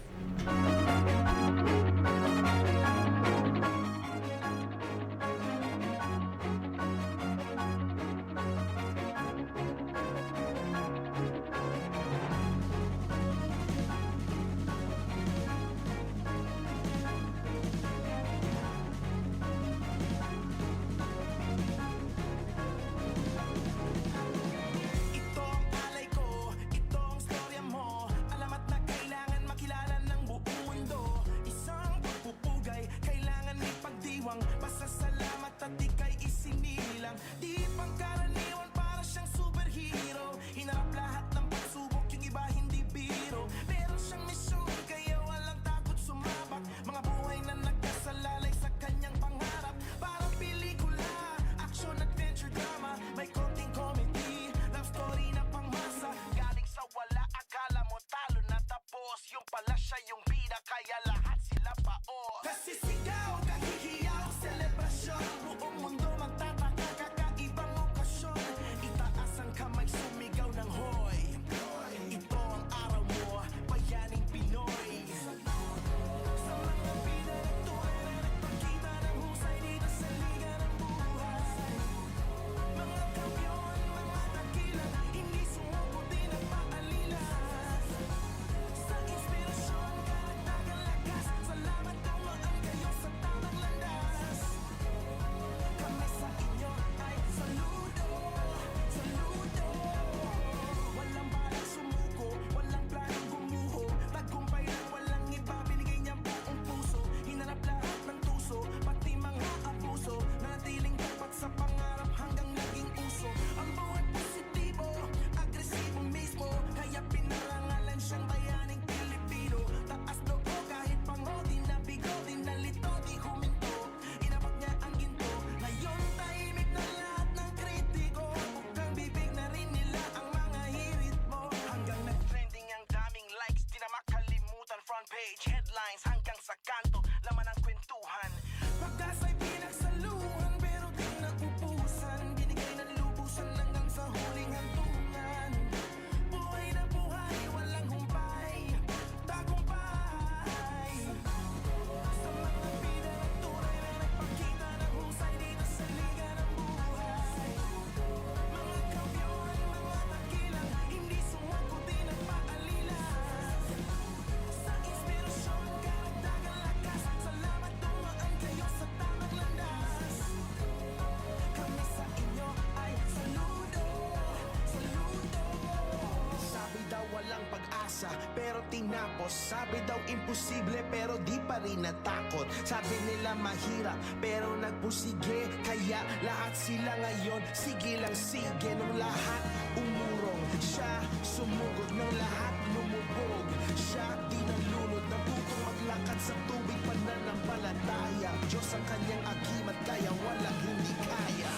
pero tinapos. Sabi daw imposible pero di pa rin natakot. Sabi nila mahirap pero nagpusige, kaya lahat sila ngayon sige lang sige. Nung lahat umurong, siya sumugod. Nung lahat lumubog, siya di nalunod. Nabutong maglakad sa tubig, pananampalataya. Diyos ang kanyang agimat, kaya walang hindi kaya.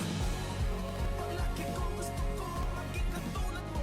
Paglaki ko gusto ko maging katulad mo.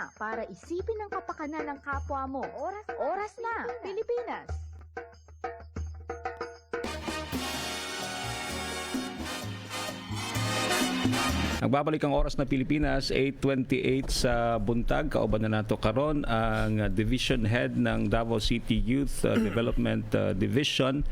na para isipin ang kapakanan ng kapwa mo. Oras na, Pilipinas! Nagbabalik ang oras na Pilipinas, 8:28 sa buntag. Kauban na nato karon ang Division Head ng Davao City Youth Development Division.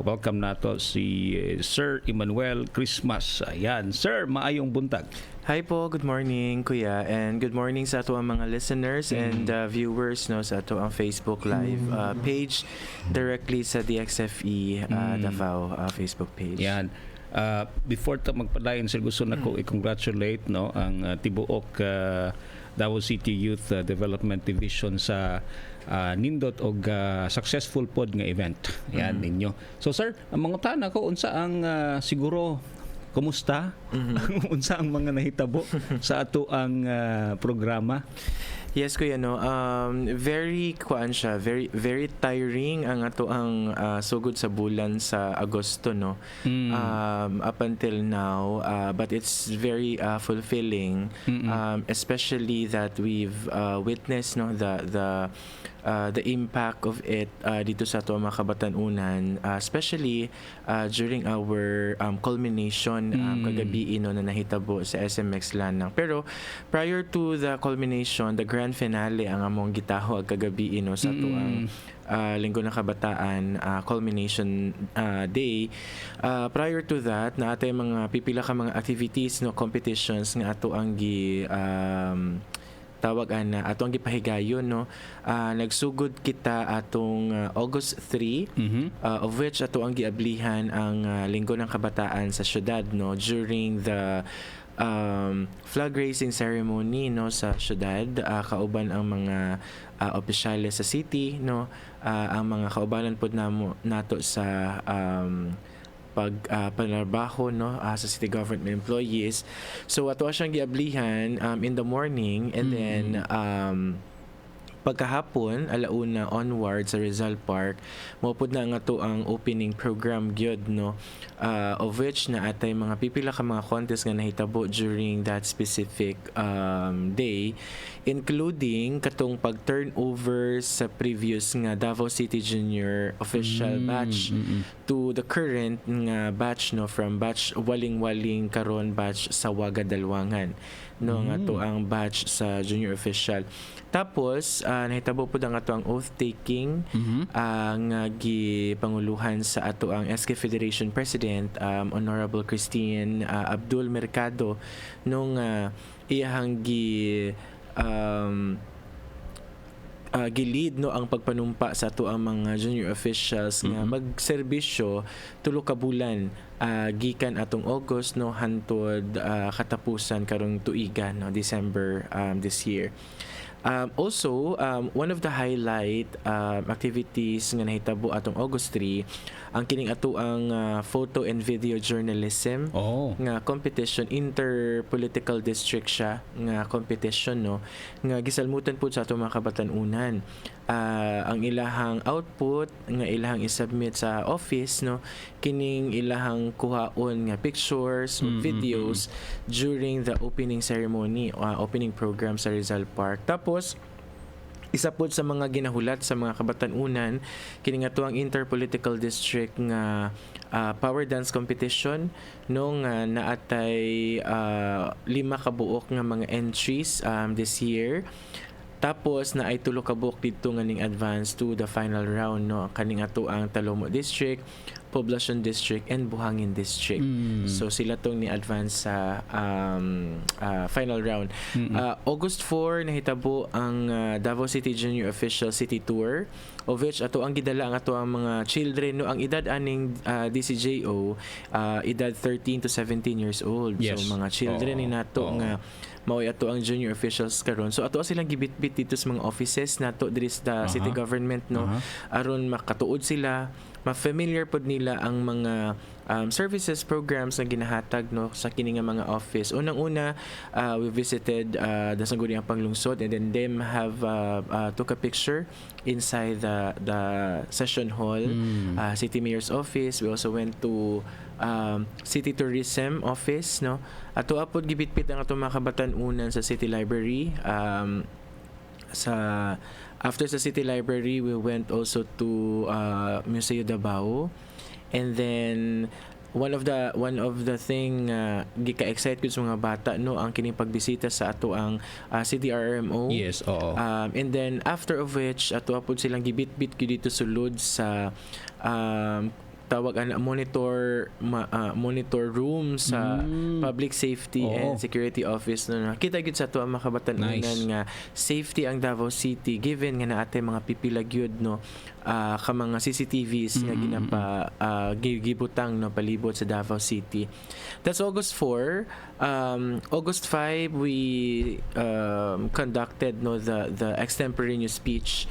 Welcome nato si Sir Emmanuel Christmas. Ayan, Sir, maayong buntag. Hi po, good morning Kuya, and good morning sa ato ang mga listeners and viewers no sa ato ang Facebook Live page directly sa DXFE Davao Facebook page. Yan. Before ta magpadayon, sir, gusto na ko i-congratulate no ang tibuok Davao City Youth Development Division sa nindot og successful pod nga event. Yan ninyo. So sir, ang mga tana ko unsa ang siguro kumusta? Unsa ang mga nahitabo sa ato ang programa? Yes Kuya, no. Very very tiring ang ato ang sugod sa bulan sa Agosto, no. Up until now, but it's very fulfilling, especially that we've witnessed no the impact of it dito sa ato mga kabatanunan, especially during our culmination kagabi na nahitabo sa SMX Lanang. Pero prior to the culmination, the grand finale ang among gitahog kagabi sa ato ang Linggo ng Kabataan culmination day. Prior to that, na atay mga pipila ka mga activities no competitions nga ato ang tawag ana atong gipahigayon no. Nagsugod kita atong August 3 of which ato ang giablihan ang Linggo ng Kabataan sa syudad no during the flag raising ceremony no sa syudad. Kauban ang mga opisyales sa city no, ang mga kaubanan pod nato sa panarbaho no sa city government employees. So ato siyang giablihan in the morning, and then pagkahapon alauna onward sa Rizal Park mopud na nga to ang opening program gyud no, of which na atay mga pipila ka mga contest nga nahitabo during that specific day, including katong pag-turnover sa previous nga Davao City Junior official batch to the current nga batch no, from batch waling-waling karon batch sa Waga Dalwangan no, nga to ang batch sa junior official. Tapos nahitabo pud ang ato ang oath taking nga gipanguluhan sa ato ang SK Federation President Honorable Christine Abdul Mercado nung iyahang gilid no ang pagpanumpa sa ato ang mga junior officials nga magserbisyo tulo ka bulan gikan atong August no hantod katapusan karong tuiga no December this year. Also, one of the highlight activities nga nahitabo atong August 3 ang kining ato ang photo and video journalism nga competition, interpolitical district siya nga competition no, nga gisalmutan pud sa atong mga kabatanunan. Ang ilahang output nga ilahang isubmit sa office no, kining ilahang kuhaon nga pictures or videos during the opening ceremony, opening program sa Rizal Park. Tapos isa po sa mga ginahulat sa mga kabatanunan kini nga tuang interpolitical district nga power dance competition nung naatay 5 ka buok nga mga entries this year. Tapos na ay tulo ka buok dito nga ning advance to the final round no, kaning ato ang Talomo District, Poblacion District and Buhangin District. So sila tong ni advance sa final round. August 4 nahitabo ang Davao City Junior Official City Tour, of which ato ang gidala ang ato ang mga children no, ang edad aning DCJO edad 13 to 17 years old. Yes. So mga children ni nato nga maoy ato ang junior officials karon. So ato silang gibit-bit dito sa mga offices nato diri sa city government no, aron makatuod sila, ma-familiar pod nila ang mga services programs na ginahatag no sa kini nga mga office. Unang-una we visited the Sangguniang Panglungsod, and then them have took a picture inside the session hall, city mayor's office. We also went to city tourism office no. Ato apod gibitbit ang atong mga kabatanunan sa city library. after sa City Library, we went also to Museo Davao. And then one of the thing gika-excite ko sa mga bata no ang kining pagbisita sa ato ang CDRMO. Yes, oo. And then after of which ato apod silang gibit-bit ko dito sulod sa tawag ana monitor room sa public safety and security office no nakita gyud sa ato ang makabatan-unan nga safety ang Davao City given nga naatay mga pipila gyud no ka mga CCTVs nga gibutang no palibot sa Davao City. That's August 4. August 5 we conducted no the extemporaneous speech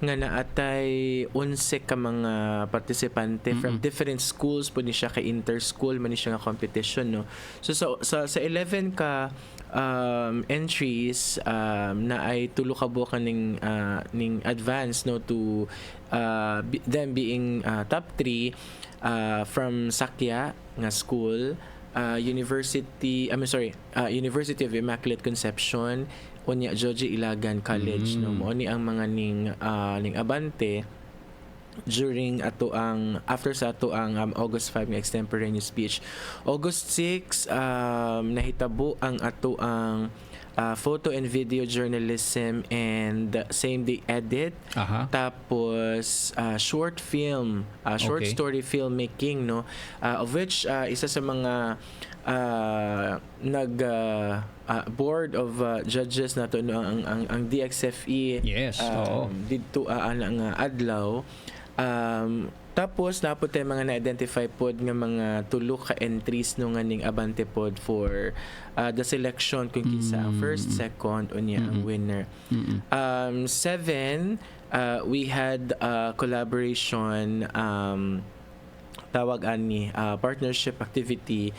nga naatay 11 ka mga partisipante from different schools po ni siya ka inter-school man ni siya nga competition no. So sa 11 ka entries na ay tulo ka buok ning advance no to them being top 3 from Sakya nga school, University of Immaculate Conception, unya Georgie Ilagan College no mo ni ang mga ning abante during after sa ato ang August 5 nga extemporaneous speech. August 6 nahitabo ang ato ang photo and video journalism and same day edit. Tapos short film, short story filmmaking no of which isa sa mga board of judges nato no ang DXFE dito ana nga adlaw. Tapos napod tay mga na-identify pod nga mga tulo ka entries no nga ning abante pod for the selection kung kinsa ang first, second unya ang winner. 7 we had collaboration tawag ani partnership activity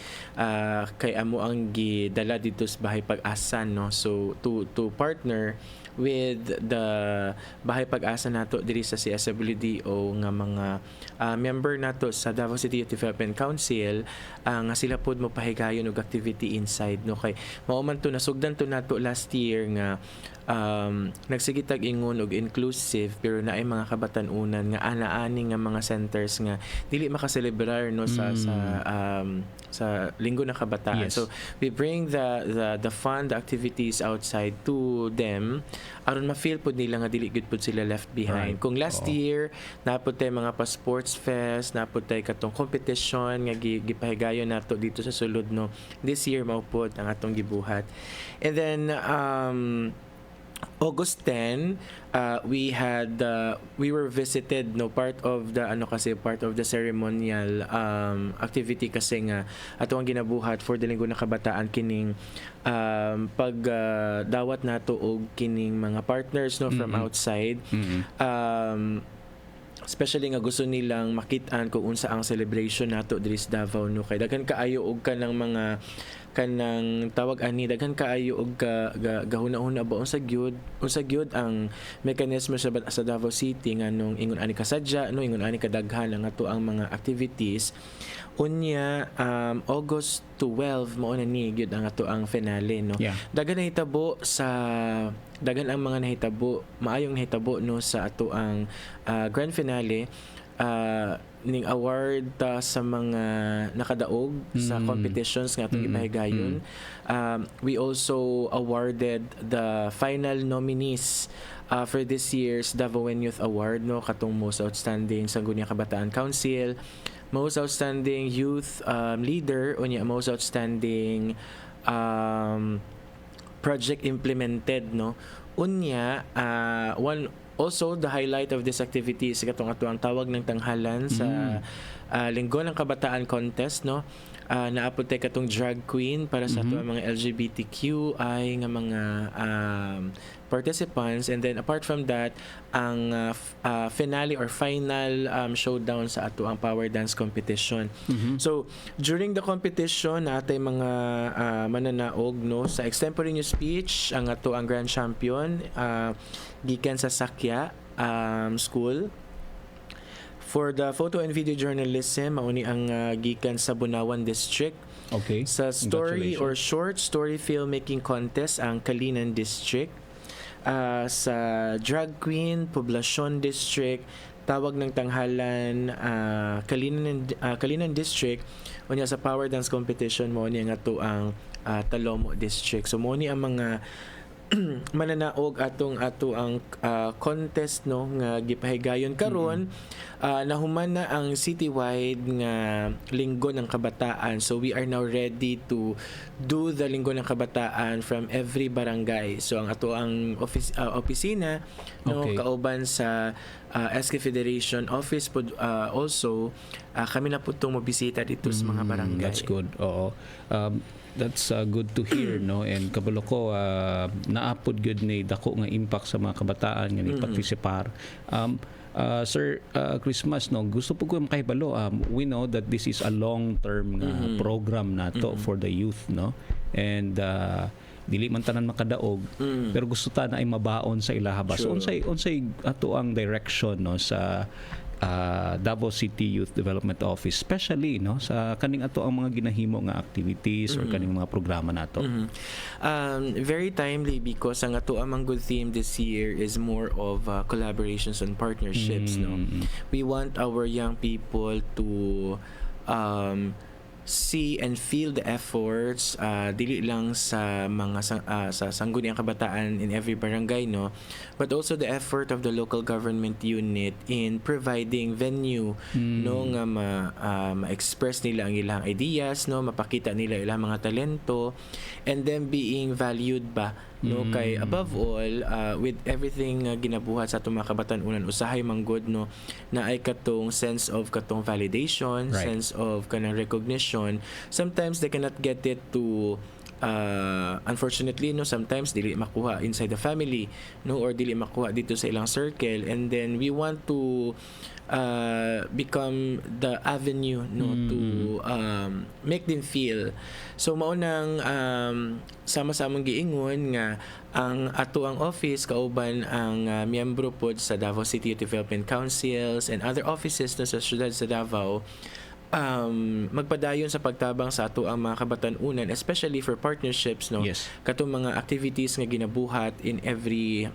kay amo ang gidala dito sa Bahay Pag-asa no. So to partner with the Bahay Pag-asa nato diri sa CSWDO nga mga member nato sa Davao City Youth Development Council nga sila pod mo pahigayon og activity inside no kay mao man to nasugdan to nato last year nga nagsigitag ingon og inclusive pero naay mga kabatan-unan nga ana-ani nga mga centers nga dili makaselebrar no sa linggo ng kabataan. So we bring the fun, the activities outside to them aron ma-feel pod nila nga dili gud pod sila left behind. Kung last year napod tay mga pa sports fest, napod tay katong competition nga gipahigayon nato dito sa sulod no. This year mao pod ang atong gibuhat. And then August 10 we were visited no part of the ceremonial activity kasi nga ato ang ginabuhat for the linggo ng kabataan kining pag dawat nato og kining mga partners no from outside especially nga gusto nilang makitaan kung unsa ang celebration nato diri sa Davao no kay daghan kaayo og kanang mga kanang tawag ani daghan kaayo og gahuna-huna ba unsa gyud ang mekanismo sa Davao City nga nung ingon ani kasadya no ingon ani kadaghan ang ato ang mga activities unya August 12 mao na ni gyud ang ato ang finale no. Daghan ang mga nahitabo maayong nahitabo no sa ato ang grand finale ning award sa mga nakadaog sa competitions nga atong ipahigayon. We also awarded the final nominees for this year's Davaoan Youth Award no katong most outstanding Sangguniang Kabataan Council, most outstanding youth leader unya most outstanding project implemented no. Unya also, the highlight of this activity is katong ato ang tawag ng tanghalan sa Linggo ng Kabataan contest no. Naapod tay katong drag queen para sa ato ang mga LGBTQI nga mga participants, and then apart from that ang finale or final showdown sa ato ang power dance competition. So during the competition natay mga mananaog no sa extemporaneous speech ang ato ang grand champion gikan sa Sakya school. For the photo and video journalism mauni ang gikan sa Bunawan District. Sa story or short story filmmaking contest ang Kalinan District. sa Drag Queen Poblacion District, Tawag ng Tanghalan, Kalinan District, unya sa Power Dance Competition mo ni nga to ang Talomo District. So mo ni ang mga mananaog ato ang contest no nga gipahigayon karon. Nahuman na ang citywide nga Linggo ng Kabataan. So we are now ready to do the Linggo ng Kabataan from every barangay. So ang ato ang opisina no kauban sa SK Federation office pod also kami na putong mobisita dito sa mga barangay. That's good. Oo. That's good to hear, no? And kabalo ko naapod good ni dako nga impact sa mga kabataan nga ni participar. Sir Christmas, no, gusto po ko makahibalo, we know that this is a long-term program nato for the youth, no? And dili man tanan makadaog, pero gusto ta na ay mabaon sa ilaha ba. So unsay ato ang direction no sa Davao City Youth Development Office, especially no sa kaning ato ang mga ginahimo nga activities or kaning mga programa nato. Very timely because ang ato ang good theme this year is more of collaborations and partnerships. No, we want our young people to see and feel the efforts dili lang sa mga sa sangguniang kabataan in every barangay, no, but also the effort of the local government unit in providing venue no nga ma-express nila ang ilang ideas, no, mapakita nila ilang mga talento, and then being valued ba no kay above all with everything ginabuhat sa atong mga kabatan-unan usahay manggod no na ay katong sense of katong validation, sense of kanang recognition. Sometimes they cannot get it to unfortunately no, sometimes dili makuha inside the family no, or dili makuha dito sa ilang circle, and then we want to become the avenue no to make them feel. So maunang sama-samang giingon nga ang ato ang office kauban ang miyembro pod sa Davao City Youth Development Councils and other offices no sa syudad sa Davao magpadayon sa pagtabang sa ato ang mga kabatan-unan, especially for partnerships no. Katong mga activities nga ginabuhat in every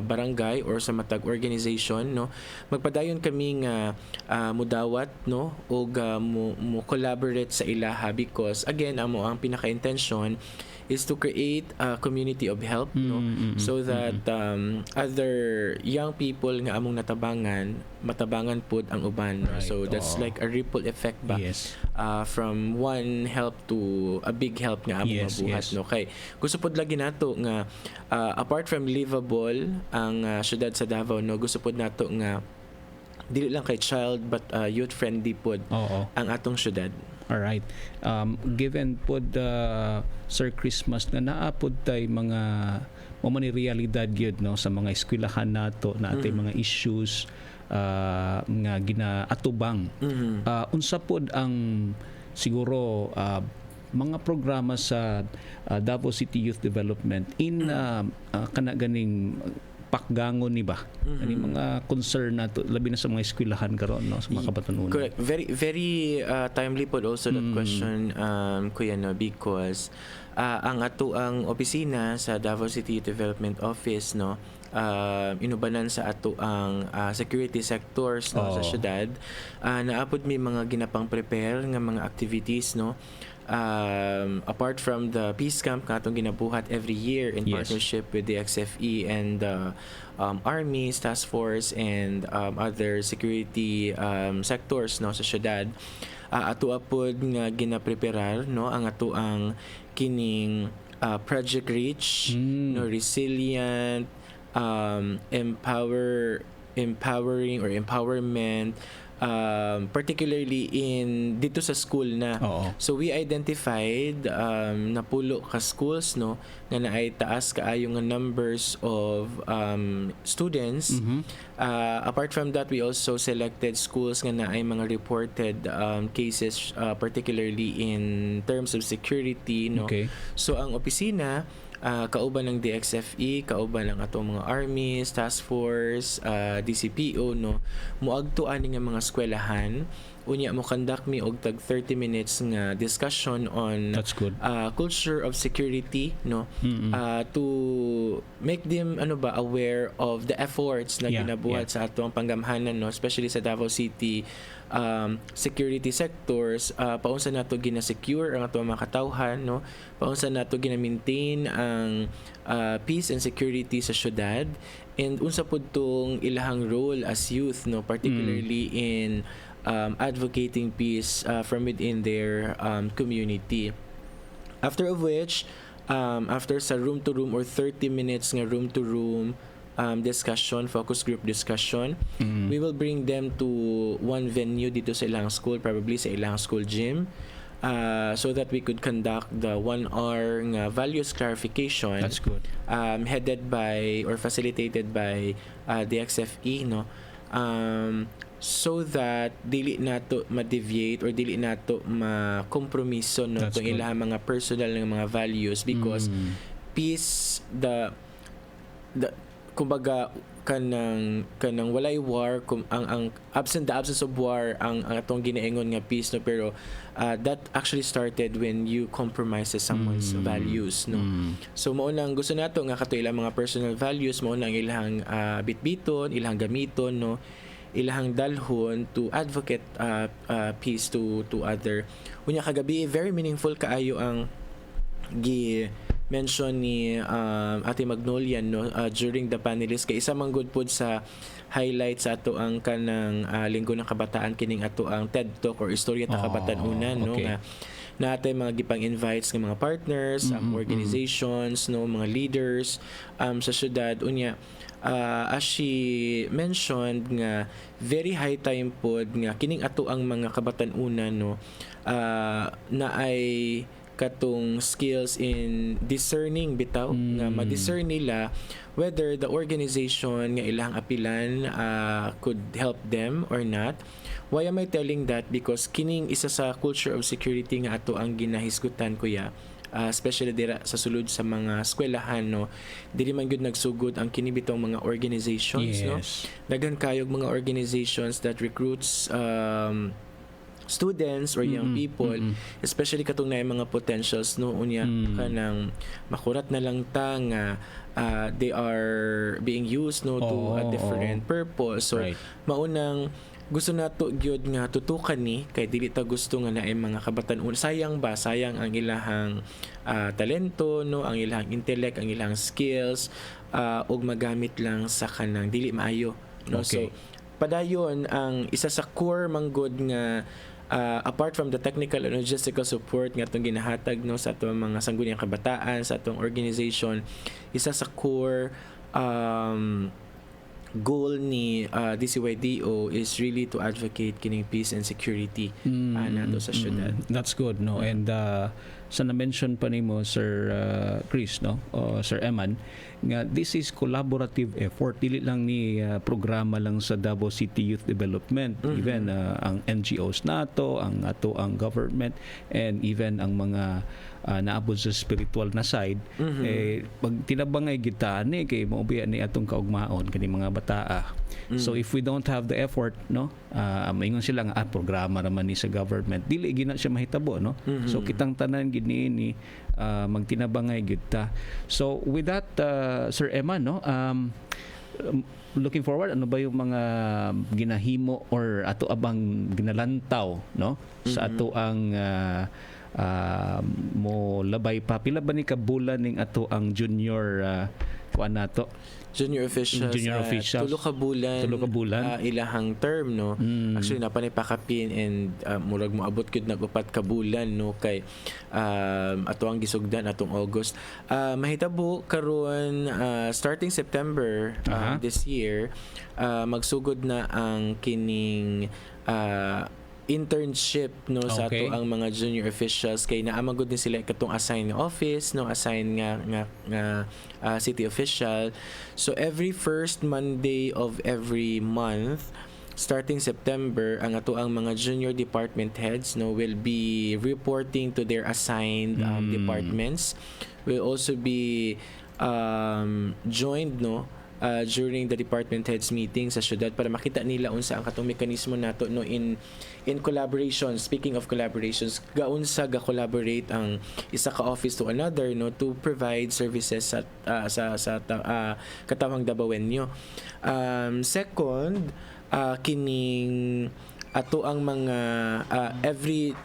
barangay or sa matag organization no, magpadayon kami nga mudawat no o mo collaborate sa ilaha because again amo ang pinaka-intention is to create a community of help no, so that other young people nga among matabangan pod ang uban. So that's like a ripple effect ba from one help to a big help nga among mabuhat no. Kay gusto pod lagi nato nga apart from livable ang syudad sa Davao no, gusto pod nato nga dili lang kay child but youth friendly pod ang atong syudad. Alright. Given pod Sir Christmas na naapod tay mga ni realidad gyud no sa mga eskwelahan nato na atay mga issues nga ginaatubang. Unsa pod ang siguro mga programa sa Davao City Youth Development in kana ganing pakgangon ni ba ani mga concern nato labi na sa mga eskwelahan karon no sa mga kabatan-unan. Correct. Very timely pod also that question kuya no, because ang ato ang opisina sa Davao City Development Office no inubanan sa ato ang security sectors no sa syudad, naapod may mga ginapang prepare nga mga activities no. Apart from the peace camp katong ginabuhat every year in partnership with the XFE and the armies, task force and other security sectors no sa syudad, ato apod nga ginapreparar no ang ato ang kining Project Reach no, resilient empowering or empowerment particularly in dito sa school na. So we identified napulo ka schools no nga naay taas kaayo nga numbers of students. Apart from that, we also selected schools nga naay mga reported cases particularly in terms of security no. So ang opisina kauban ng DXFE, kauban ng atong mga armies, task force, DCPO no, muagtuan nga mga eskwelahan unya mo conduct me og tag 30 minutes nga discussion on That's good. Culture of security, no, to make them aware of the efforts na ginabuhat sa atong panggamhanan, no, especially sa Davao City security sectors. Paunsa nato gina-secure ang atong mga katawhan, no, paunsa nato gina-maintain ang peace and security sa syudad, and unsa pud tong ilahang role as youth, no, particularly in advocating peace from within their community. After of which, after sa room-to-room or 30 minutes nga room-to-room discussion, focus group discussion, we will bring them to one venue dito sa ilang school, probably sa ilang school gym, so that we could conduct the 1-hour nga values clarification. That's good. Headed by or facilitated by the XFE, no, so that dili nato ma-deviate or dili nato ma-kompromiso, no, itong ilang mga personal ng mga values, because peace, the kumbaga kanang walay war, ang the absence of war ang atong ginaingon nga peace, no, pero that actually started when you compromise someone's values, no. So mao nang gusto nato nga kato ilang mga personal values, mao nang ilang bitbiton, ilang gamiton, no, ilahang dalhon to advocate peace to other. Unya kagabi very meaningful kaayo ang mention ni Ate Magnolia, no, during the panelist, kay isa man good pod sa highlight sa ato ang kanang linggo ng kabataan, kining ato ang TED Talk or Istorya ta Kabatanunan, no, nga natay mga gipang invites ng mga partners, organizations, no, mga leaders sa syudad. Unya as she mentioned nga very high time pod nga kining ato ang mga kabatanunan, no, na ay katong skills in discerning bitaw, nga ma-discern nila whether the organization nga ilang apilan could help them or not. Why am I telling that? Because kining isa sa culture of security nga ato ang ginahisgutan, kuya, especially dira sa sulod sa mga eskwelahan, no, dili man gyud nagsugod ang kini bitong mga organizations, no, daghan kayog mga organizations that recruits students or young people, especially katong na mga potentials, no, unya kanang makurat na lang ta nga they are being used, no, to a different purpose. So maunang gusto nato gyud nga tutukan ni kay dili ta gusto nga naay mga kabatan-on, sayang ang ilahang talento, no, ang ilahang intellect, ang ilahang skills, og magamit lang sa kanang dili maayo, no. So padayon ang isa sa core manggod nga apart from the technical and logistical support nga itong ginahatag, no, sa itong mga sangguniang kabataan, sa itong organization, isa sa core goal ni DCYDO is really to advocate kining peace and security nato sa syudad. That's good, no. And sa na-mention pa nimo Sir Chris, no, Sir Eman, nga this is collaborative effort, dili lang ni programa lang sa Davao City Youth Development, even ang NGOs nato, ang ato ang government, and even ang mga naabot sa spiritual na side, pag tinabangay kita ni kay maubiya ni atong kaugmaon kani mga bataa. So if we don't have the effort, no, maingon sila nga programa naman ni sa government, dili gina siya mahitabo, no. So kitang tanan gid ni magtinabangay gid ta. So with that, Sir Emma, no, looking forward, ano ba yung mga ginahimo or ato abang ginalantaw, no, sa ato ang mo labay pa pila ba ni kabulan ning ato ang junior kuan nato junior officials tulo ka bulan ilahang term, no. Actually napanay pakapin and murag moabot gud nag-upat ka bulan, no, kay ato ang gisugdan atong August. Mahitabo karon starting September this year, magsugod na ang kining internship, no, sa ato ang mga junior officials, kay naamagod din sila katong assign nga office, no, assign nga city official. So every first Monday of every month starting September, ang ato ang mga junior department heads, no, will be reporting to their assigned departments. Will also be joined, no, during the department heads meeting sa syudad para makita nila unsa ang katong mekanismo nato no in collaboration. Speaking of collaborations, gaunsa ga collaborate ang isa ka office to another no to provide services sa katawang Davaoenyo. Second, kining ato ang mga every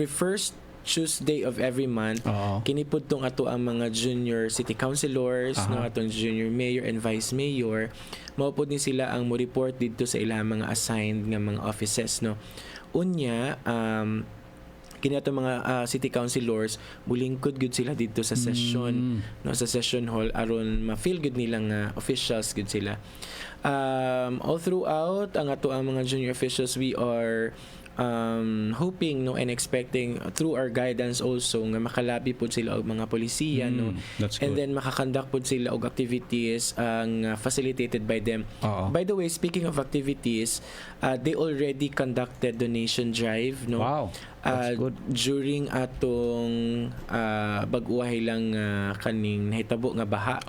first Tuesday of every month kini pudtong ato ang mga junior city councilors no atong junior mayor and vice mayor mao pud ni sila ang mo report didto sa ilang mga assigned nga mga offices no unya kini ato mga city councilors bulingkod gud sila dito sa session no sa session hall aron ma-feel gud nila nga officials gud sila all throughout ang ato ang mga junior officials we are hoping no and expecting through our guidance also nga makalabi pud sila og mga polisiya no and then makakandak pud sila og activities ang facilitated by them. By the way, speaking of activities, they already conducted donation drive no. Wow. That's good. During atong bag-uhay lang kaning nahitabo nga baha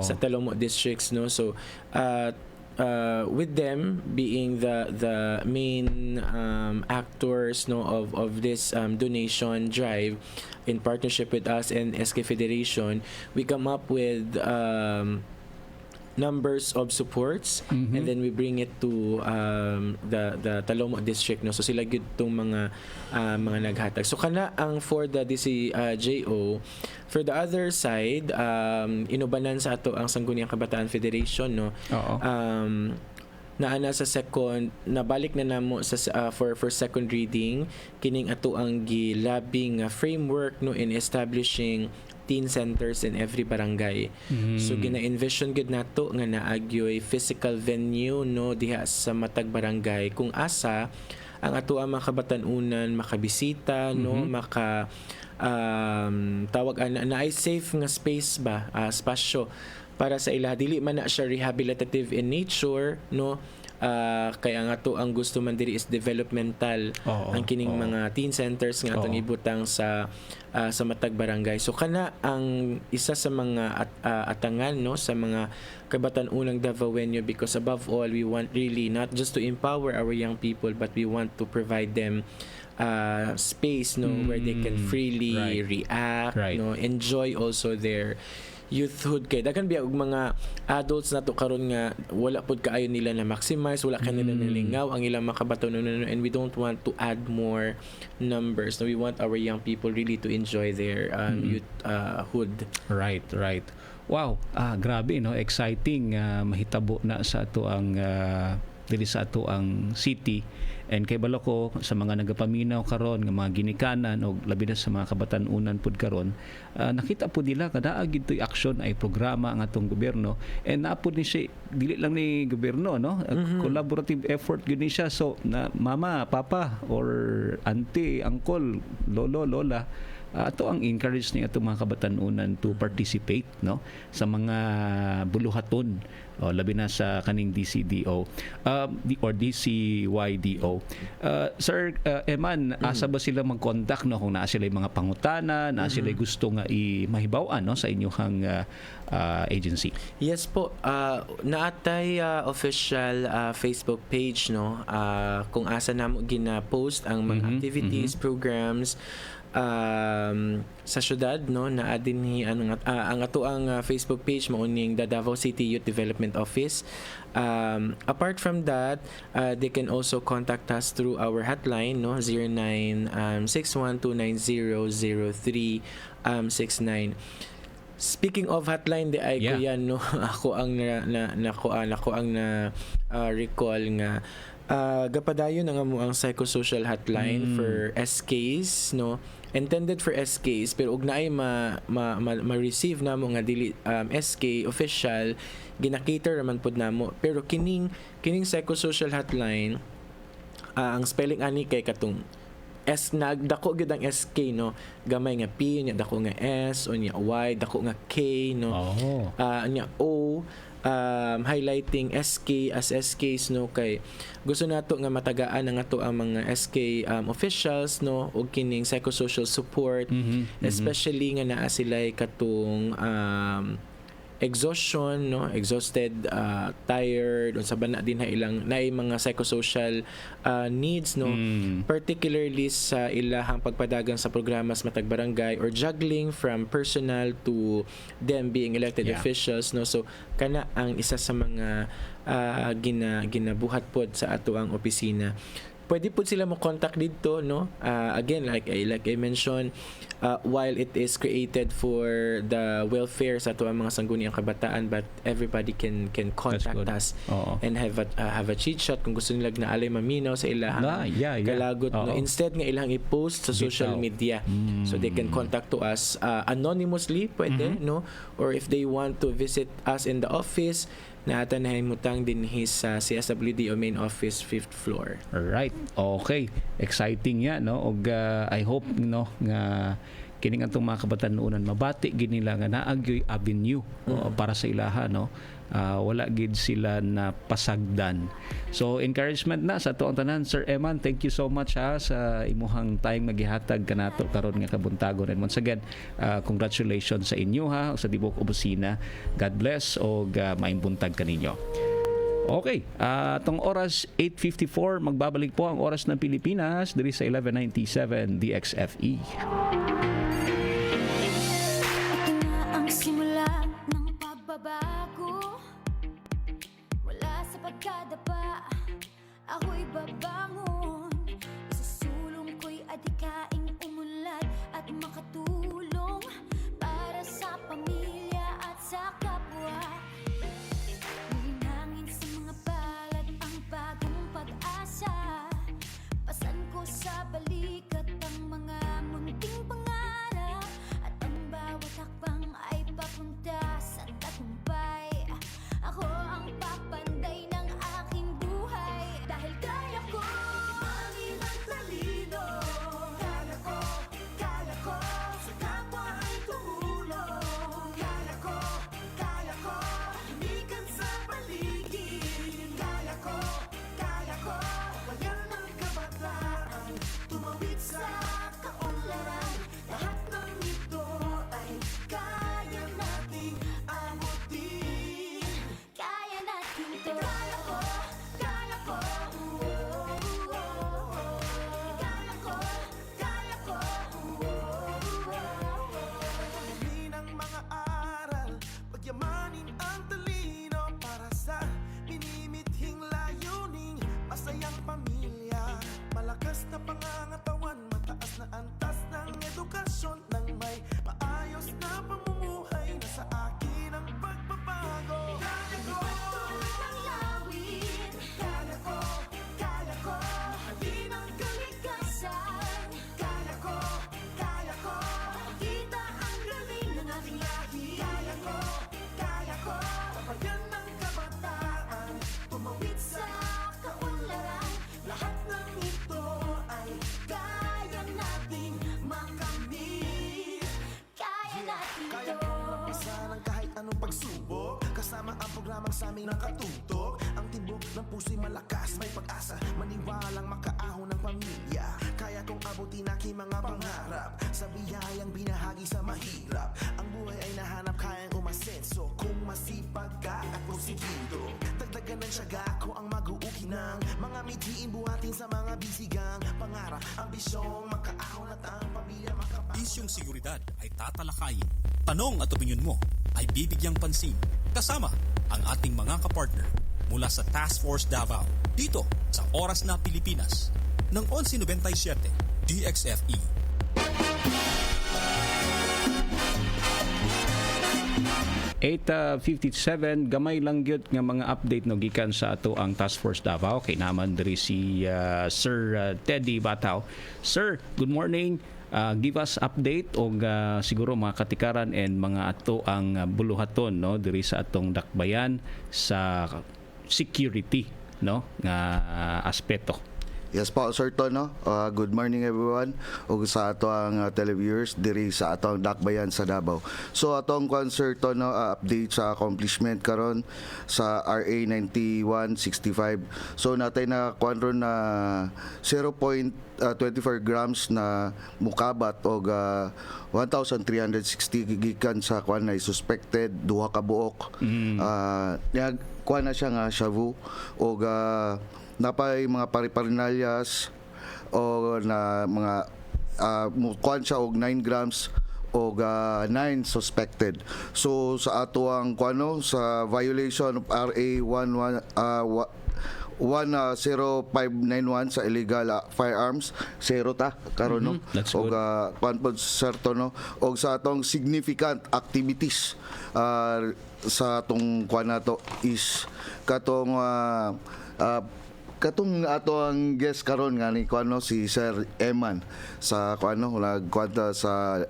sa Talomot districts no. So with them being the main actors no of this donation drive in partnership with us and SK Federation, we come up with numbers of supports and then we bring it to the Talomot district no. So sila gid tong mga naghatag. So kana ang for the DCJO. For the other side, inubanan sa ato ang Sangguniang Kabataan Federation no. Naana sa second nabalik na namo sa for second reading kining ato ang gilabing framework no in establishing teen centers in every barangay. So gina-envision gud nato nga naagyoy physical venue no diha sa matag barangay kung asa ang ato ang mga kabatan-unan makabisita no maka tawag na ay safe nga space ba spasyo para sa ila dili man na siya rehabilitative in nature no kaya nga to ang gusto man diri is developmental ang kining mga teen centers nga atong ibutang sa matag barangay. So kana ang isa sa mga atangan no sa mga kabatan-unang Davaoenyo because above all we want really not just to empower our young people but we want to provide them space no where they can freely react no enjoy also their youthhood kay daghan biya og mga adults nato karon nga wala pud kaayo nila na maximize wala kanila nalingaw ang ilang mga kabatan-unan and we don't want to add more numbers no we want our young people really to enjoy their youthhood. Right. Wow, grabe no, exciting mahitabo na sa ato ang dili sa ato ang city. And kay balo ko sa mga nagapaminaw karon nga mga ginikanan o labi na sa mga kabatan-unan pud karon nakita po nila kada gitoy action ay programa ang atong gobyerno and naapod ni siya dili lang ni gobyerno no collaborative effort gyud ni siya so na mama papa or auntie uncle lolo lola ato ang encourage ni ato mga kabatan-unan to participate no sa mga buluhaton labi na sa kaning DCDO or DCYDO. Sir Eman, asa ba sila mag-contact no kung naa sila mga pangutana, naa sila gusto nga mahibaw-an no sa inyong agency? Yes po, naatay official Facebook page no kung asa namo gina-post ang mga activities, programs sa syudad no naa dinhi ang ato ang Facebook page mauning the Davao City Youth Development Office. Apart from that, they can also contact us through our hotline no 0961-290-0369. Speaking of hotline di ay kuya no ako ang recall nga gapadayon nga mo ang psychosocial hotline for SKs no intended for SKs pero ug naay ma-receive namo nga dili SK official gina-cater man pud namo pero kining psychosocial hotline ang spelling ani kay katong S nagdako gyud ang SK no gamay nga P nya dako nga S unya Y dako nga K no nya O highlighting SK as SKs no kay gusto nato nga matagaan nga ato ang mga SK officials no og kining psychosocial support especially nga naa sila katong exhaustion, no, exhausted, tired, unsa ba na din ilang naay mga psychosocial needs, no, particularly sa ilahang pagpadagan sa programas matag barangay or juggling from personal to them being elected officials, no. So kana ang isa sa mga ginabuhat pod sa ato ang opisina. Pwede po sila mo contact dito, no? Again, like I mentioned, while it is created for the welfare sa ato ang mga sangguniang kabataan, but everybody can contact us and have a chit chat kung gusto nila na alay maminaw sa ilahang kalagot, no? Instead nga ilang i-post sa social media, so they can contact to us anonymously, pwede, no? Or if they want to visit us in the office, naata na himutang din sa CSWD o main office 5th floor. Alright. Okay. Exciting ya, no? Og I hope, no, nga kining atong mga kabataan noonan mabati gid nila nga naagyoy avenue para sa ilaha, no. Wala gid sila na pasagdan. So encouragement na sa tuong tanan. Sir Eman, thank you so much sa imuhang time magihatag kanato karon nga kabuntagon. And once again, congratulations sa inyo sa tibok opisina. God bless og maayong buntag kaninyo. Okay, tong oras 8:54 magbabalik po ang Oras ng Pilipinas diri sa 1197 DXFE. Ang simula ng pagbabago, wala sa pagkadapa, ako'y babangon. Isusulong ko'y adikaing umunlad at makatulong para sa pamilya at sa kapwa. Hihinangin sa mga palad ang bagong pag-asa. Pasan ko sa balikat ang mga munting pangarap, at ang bawat hakbang ay papunta sa tagumpay. Ako ang papanday ng aking buhay, dahil kaya ko mangin ang talino. Kaya ko sa kapwa ay tumulong. Kaya ko lumikan sa paligid. Kaya ko bayan ng kabataan, tumawid sa kaunlaran. Lahat ng ito ay kaya nating abutin. Kaya natin ito. Kaya ko Kaya ko Gawin ang mga aral, pagyamanin ang talino para sa minimithing layuning masayang pamilya. Malakas na pangangatawan, mataas na antas ng edukasyon, nang may maayos na pamumuhay na sa akin ang pagbabago. Kaya ko ng lawin. Kaya ko halin ang kalikasan. Kaya ko kita ang galing ng ating lahi. Kaya ko bayan ng kabataan, tumawid sa kaunlaran. Lahat ng ito ay kaya nating makamit. Kaya natin ito. Kaya ko magpisa ng kahit anong pagsubok, kasama ang programang sa aming nakatutok. Ang timbok ng puso'y malakas, may pag-asa, maniwalang makaahon ng pamilya. Kaya kong abutin aking mga pangarap, sa biyayang binahagi sa mahirap. Ang buhay ay nahanap, kayang umasenso kung masipag ka at porsigido. Dagdagan ng tiyaga ko ang mag-uuki ng mga mithiin, buhatin sa mga bisigang pangarap, ambisyong makaahon at ang pamilya makapag. Isyong seguridad ay tatalakayin. Tanong at opinyon mo ay bibigyang pansin. Kasama ang ating mga kapartner mula sa Task Force Davao dito sa Oras na Pilipinas ng 1197 DXFE. Eight 57 gamay lang gyud nga mga update no gikan sa ato ang Task Force Davao. Kay naman diri si Sir Teddy Batao. Sir, good morning. Give us update og siguro mga katikaran and mga ato ang buluhaton no diri sa atong dakbayan sa security no nga aspeto. Yes po, Sir Tono. Good morning everyone. Ug sa ato ang televiewers diri sa atong dakbayan sa Davao. So atong kwan Sir Tono, update sa accomplishment karon sa RA 9165. So natay na kwan ron na 0.24 grams na mukabat og 1,360 gikan sa kwan na suspected duha ka buok. Kwan na siya nga shabu og napay mga pari-parinalyas o na mga kuan siya og 9 grams o 9 suspected. So sa ato ang kuano sa violation of RA 10591 sa illegal firearms, zero ta karon no. Og kuan pod certo no. Og sa atong significant activities sa atong kuan nato is katong katong ato ang guest karon nga ni kuano si Sir Eman sa kuano nagkwanta sa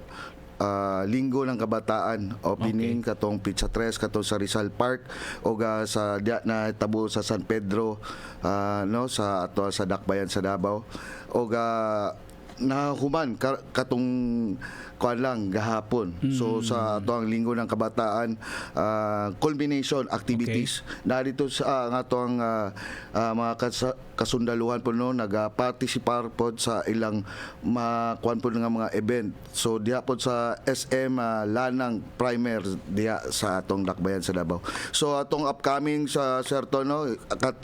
Linggo ng Kabataan opening katong Pizza 3 katong sa Rizal Park o sa diya na tabo sa San Pedro no sa ato sa Dakbayan sa Davao o nahuman katong kuan lang gahapon. So sa ato ang Linggo ng Kabataan culmination activities na dito sa ato ang mga kasundaluhan po no nagaparticipar pod sa ilang kuan po nga mga event. So diha pod sa SM Lanang Primer diha sa atong Dakbayan sa Davao. So atong upcoming sa Serto no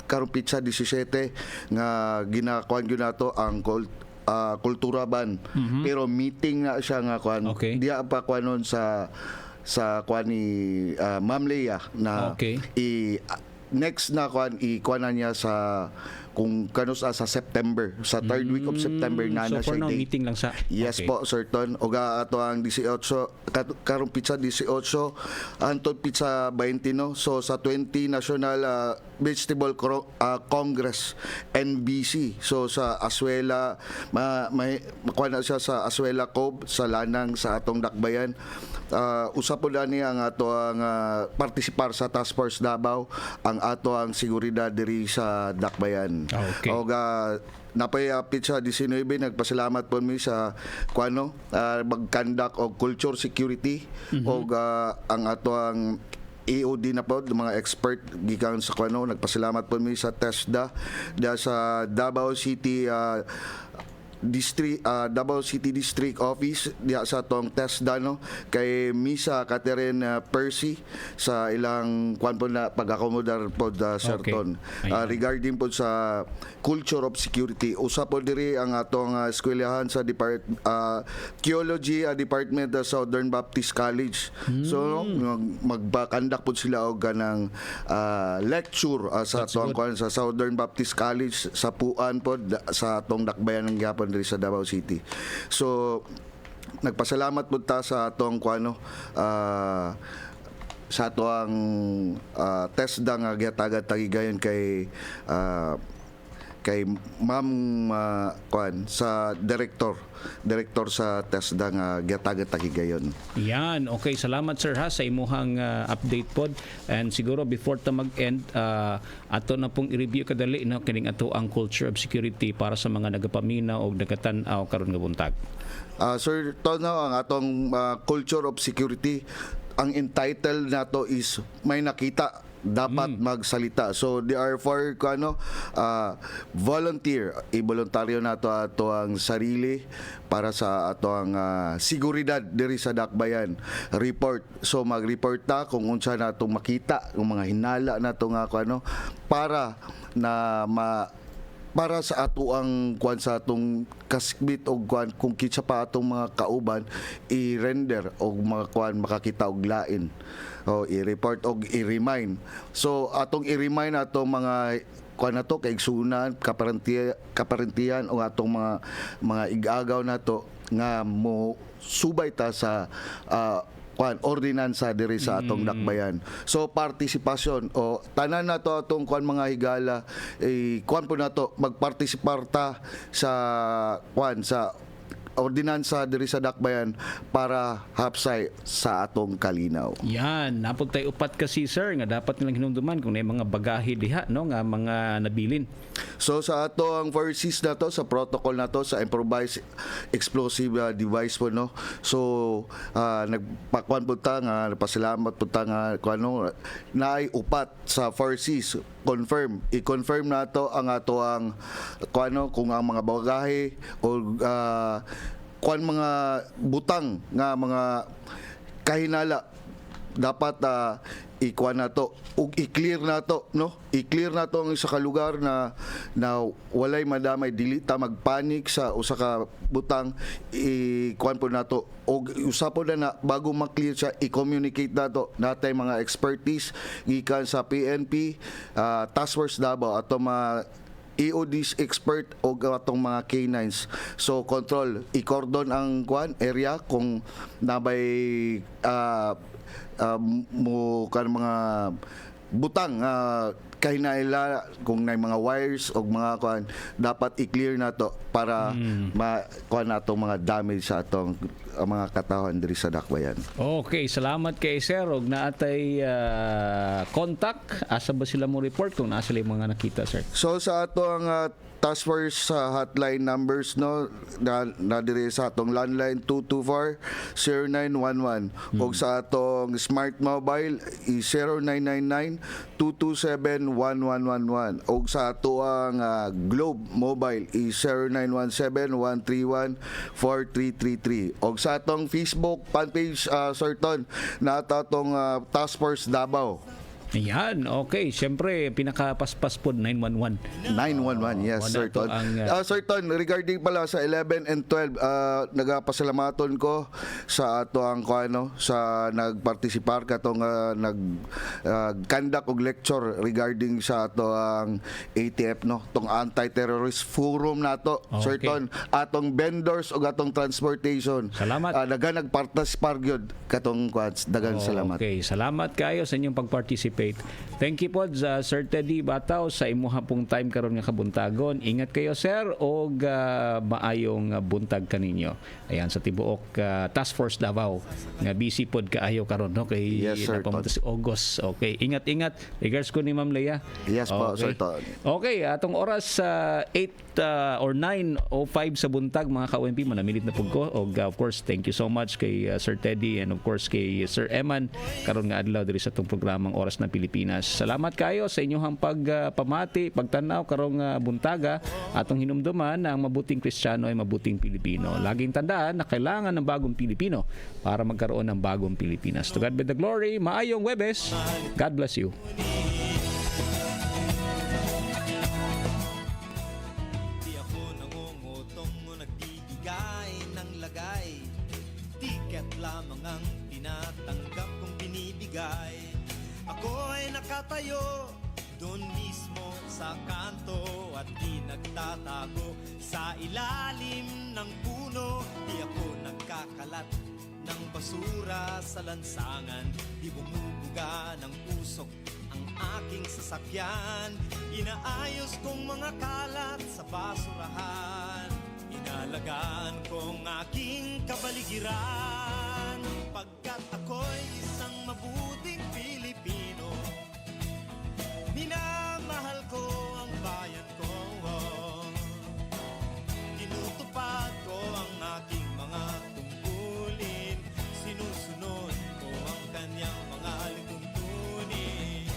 karong Pizza 17 nga ginakuan gyud nato ang kultura ban pero meeting na siya nga kuan diya pa kuanon sa kuan ni Ma'am Leia na next na kuan ikuan niya sa kung kanus sa September sa third week of September na so siya date. Meeting lang sa yes po certain oga ato ang 18 karong Pizza 18 anton Pizza 20 no so sa 20 National Vegetable Congress NBC so sa Aswela may makuha na siya sa Aswela Cove sa Lanang sa atong Dakbayan usa po ani ang ato ang participar sa Task Force Davao ang ato ang seguridad diri sa Dakbayan. O napay Pizza 19 nagpasalamat po mi sa kuano mag-conduct og culture security og ang ato ang EOD na po mga expert gikan sa kuano nagpasalamat po mi sa TESDA sa Davao City Davao City District Office diya sa tong TESDA no kay Misa Catherine Percy sa ilang kuan po na pag-accommodar po Serton regarding po sa culture of security usa po diri ang atong eskwelahan sa Theology Department sa Southern Baptist College so magpa-conduct po sila og ganang lecture sa atong kuan sa Southern Baptist College sa Puan po sa atong Dakbayan ng Gyapon diri sa Davao City. So nagpasalamat po ta sa atong kuano sa ato ang TESDA nga gihatagad tagigayon kay Ma'am kuan sa director sa TESDA nga gihatagad tagigayon. Yan, okay, salamat sir ha sa imuhang update pod and siguro before ta mag-end ato na pong i-review kadali no kining ato ang culture of security para sa mga nagapamina o nagatan-aw karon nga buntag. Sir Tono, ang atong culture of security ang entitled nato is may nakita dapat magsalita. So they are for volunteer, i-voluntaryo nato ato ang sarili para sa ato ang seguridad diri sa Dakbayan. Report. So mag-report ta kung unsa nato makita, kung mga hinala nato nga para na para sa ato ang kuan sa atong kasbit og kuan kung kitsa pa atong mga kauban i-render og mga kuan makakita og lain o i-report og i-remind. So atong i-remind atong mga kuan nato kay igsunan kaparentiyan o atong mga igagaw nato nga mo subay ta sa ordinansa diri sa atong Dakbayan. So partisipasyon o tanan nato atong kuan mga higala kuan po nato magpartisipar ta sa kuan sa ordinansa diri sa Dakbayan para hapsay sa atong kalinaw. Yan, napod tayo upat kasi sir nga dapat nilang hinumduman kung may mga bagahe diha no nga mga nabilin. So sa ato ang verses na to, sa protocol na to, sa improvised explosive device po no. So nagpakuan po ta nga pasalamat po ta nga kuno naay upat sa verses confirm. I-confirm na to ang ato ang kuno kung ang mga bagahe o kuan mga butang nga mga kahinala dapat ikuan na to ug i-clear na to no, i-clear na to ang isa ka lugar na walay madamay, dili ta magpanik sa usa ka butang. Ikuan po na to og usapon na bago ma-clear siya, i-communicate na to natay mga expertise gikan sa PNP, Task Force Davao ato mga EOD's expert o atong mga K9s. So control, i-cordon ang kuan area kung nabay mo kan mga butang kahinahila kung may mga wires o mga kuan dapat i-clear na to para kuan natong mga damage sa atong mga katawhan diri sa Dakbayan. Okay, salamat kay sir og naatay contact asa ba sila mo report kung nasa sila mga nakita sir? So sa ato ang Task Force hotline numbers no na dire sa atong landline 224-0911 ug sa atong smart mobile i 0999-227-1111 ug sa ato ang Globe mobile i 0917-131-4333 ug sa atong Facebook fan page Sir Ton na atong Task Force Davao. Ayan, okay. Siyempre, pinakapaspas po 911. 911, yes, Sir Ton. Sir Ton, regarding pala sa 11 and 12, nagapasalamaton ko sa ato ang sa nagpartisipar katong nag-conduct og lecture regarding sa ato ang ATF no, tong anti-terrorist forum nato. Okay. Sir Ton, atong vendors og atong transportation. Salamat. Dagan nagpartisipar gyud katong dagan salamat. Okay, salamat kayo sa inyong pag-participate. Thank you po Sir Teddy Bataw sa imuha pong time karon nga kabuntagon. Ingat kayo sir og maayong buntag kaninyo. Ayan sa tibuok Task Force Davao nga busy pod kaayo karon no kay yes, sir, si August. Okay, ingat-ingat. Regards ko ni Ma'am Leia. Yes po, okay. Sir Ton. Okay, atong oras 8 or 9:05 sa buntag mga ka-OMP manamilit na pud ko og of course thank you so much kay Sir Teddy and of course kay Sir Eman karon nga adlaw diri sa atong programang Oras na Pilipinas. Salamat kayo sa inyong pagpamati, pagtanaw karong buntaga atong hinumduman na ang mabuting Kristiyano ay mabuting Pilipino. Laging tandaan na kailangan ng bagong Pilipino para magkaroon ng bagong Pilipinas. To God be the glory. Maayong Webes. God bless you. Di ako nangungutong o nagbibigay ng lagay. Tiket lamang ang tinatanggap kong binibigay. Ako ay nakatayo doon mismo sa kanto at di nagtatago sa ilalim ng puno. Di ako nagkakalat ng basura sa lansangan. Di bumubuga ng usok ang aking sasakyan. Inaayos kong mga kalat sa basurahan. Inalagaan kong aking kapaligiran. Pagkat ako'y isang mabuting Pilipino, minamahal ko ang bayan ko. Tinutupad ko ang aking mga tungkulin. Sinusunod ko ang kanyang mga lituntunin.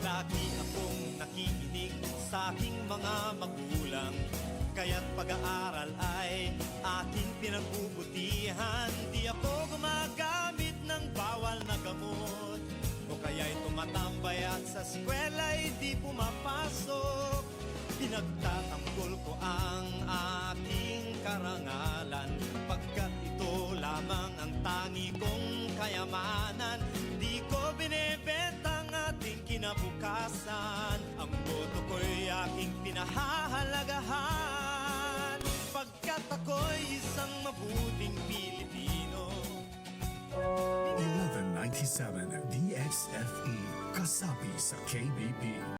Lagi akong nakikinig sa aking mga magulang, kaya't pag-aaral ay aking pinagbubutihan. Di ako gumagamit ng bawal na gamot, o kaya'y tumatambay at sa eskwela'y di pumapasok. Pinagtatanggol ko ang aking karangalan, pagkat ito lamang ang tangi kong kayamanan. Di ko binebenta ang ating kinabukasan, ang boto ko'y aking pinahahalagahan. Pagkat ako'y isang mabuting Pilipino. 1197 DXFE, kasapi sa KBP.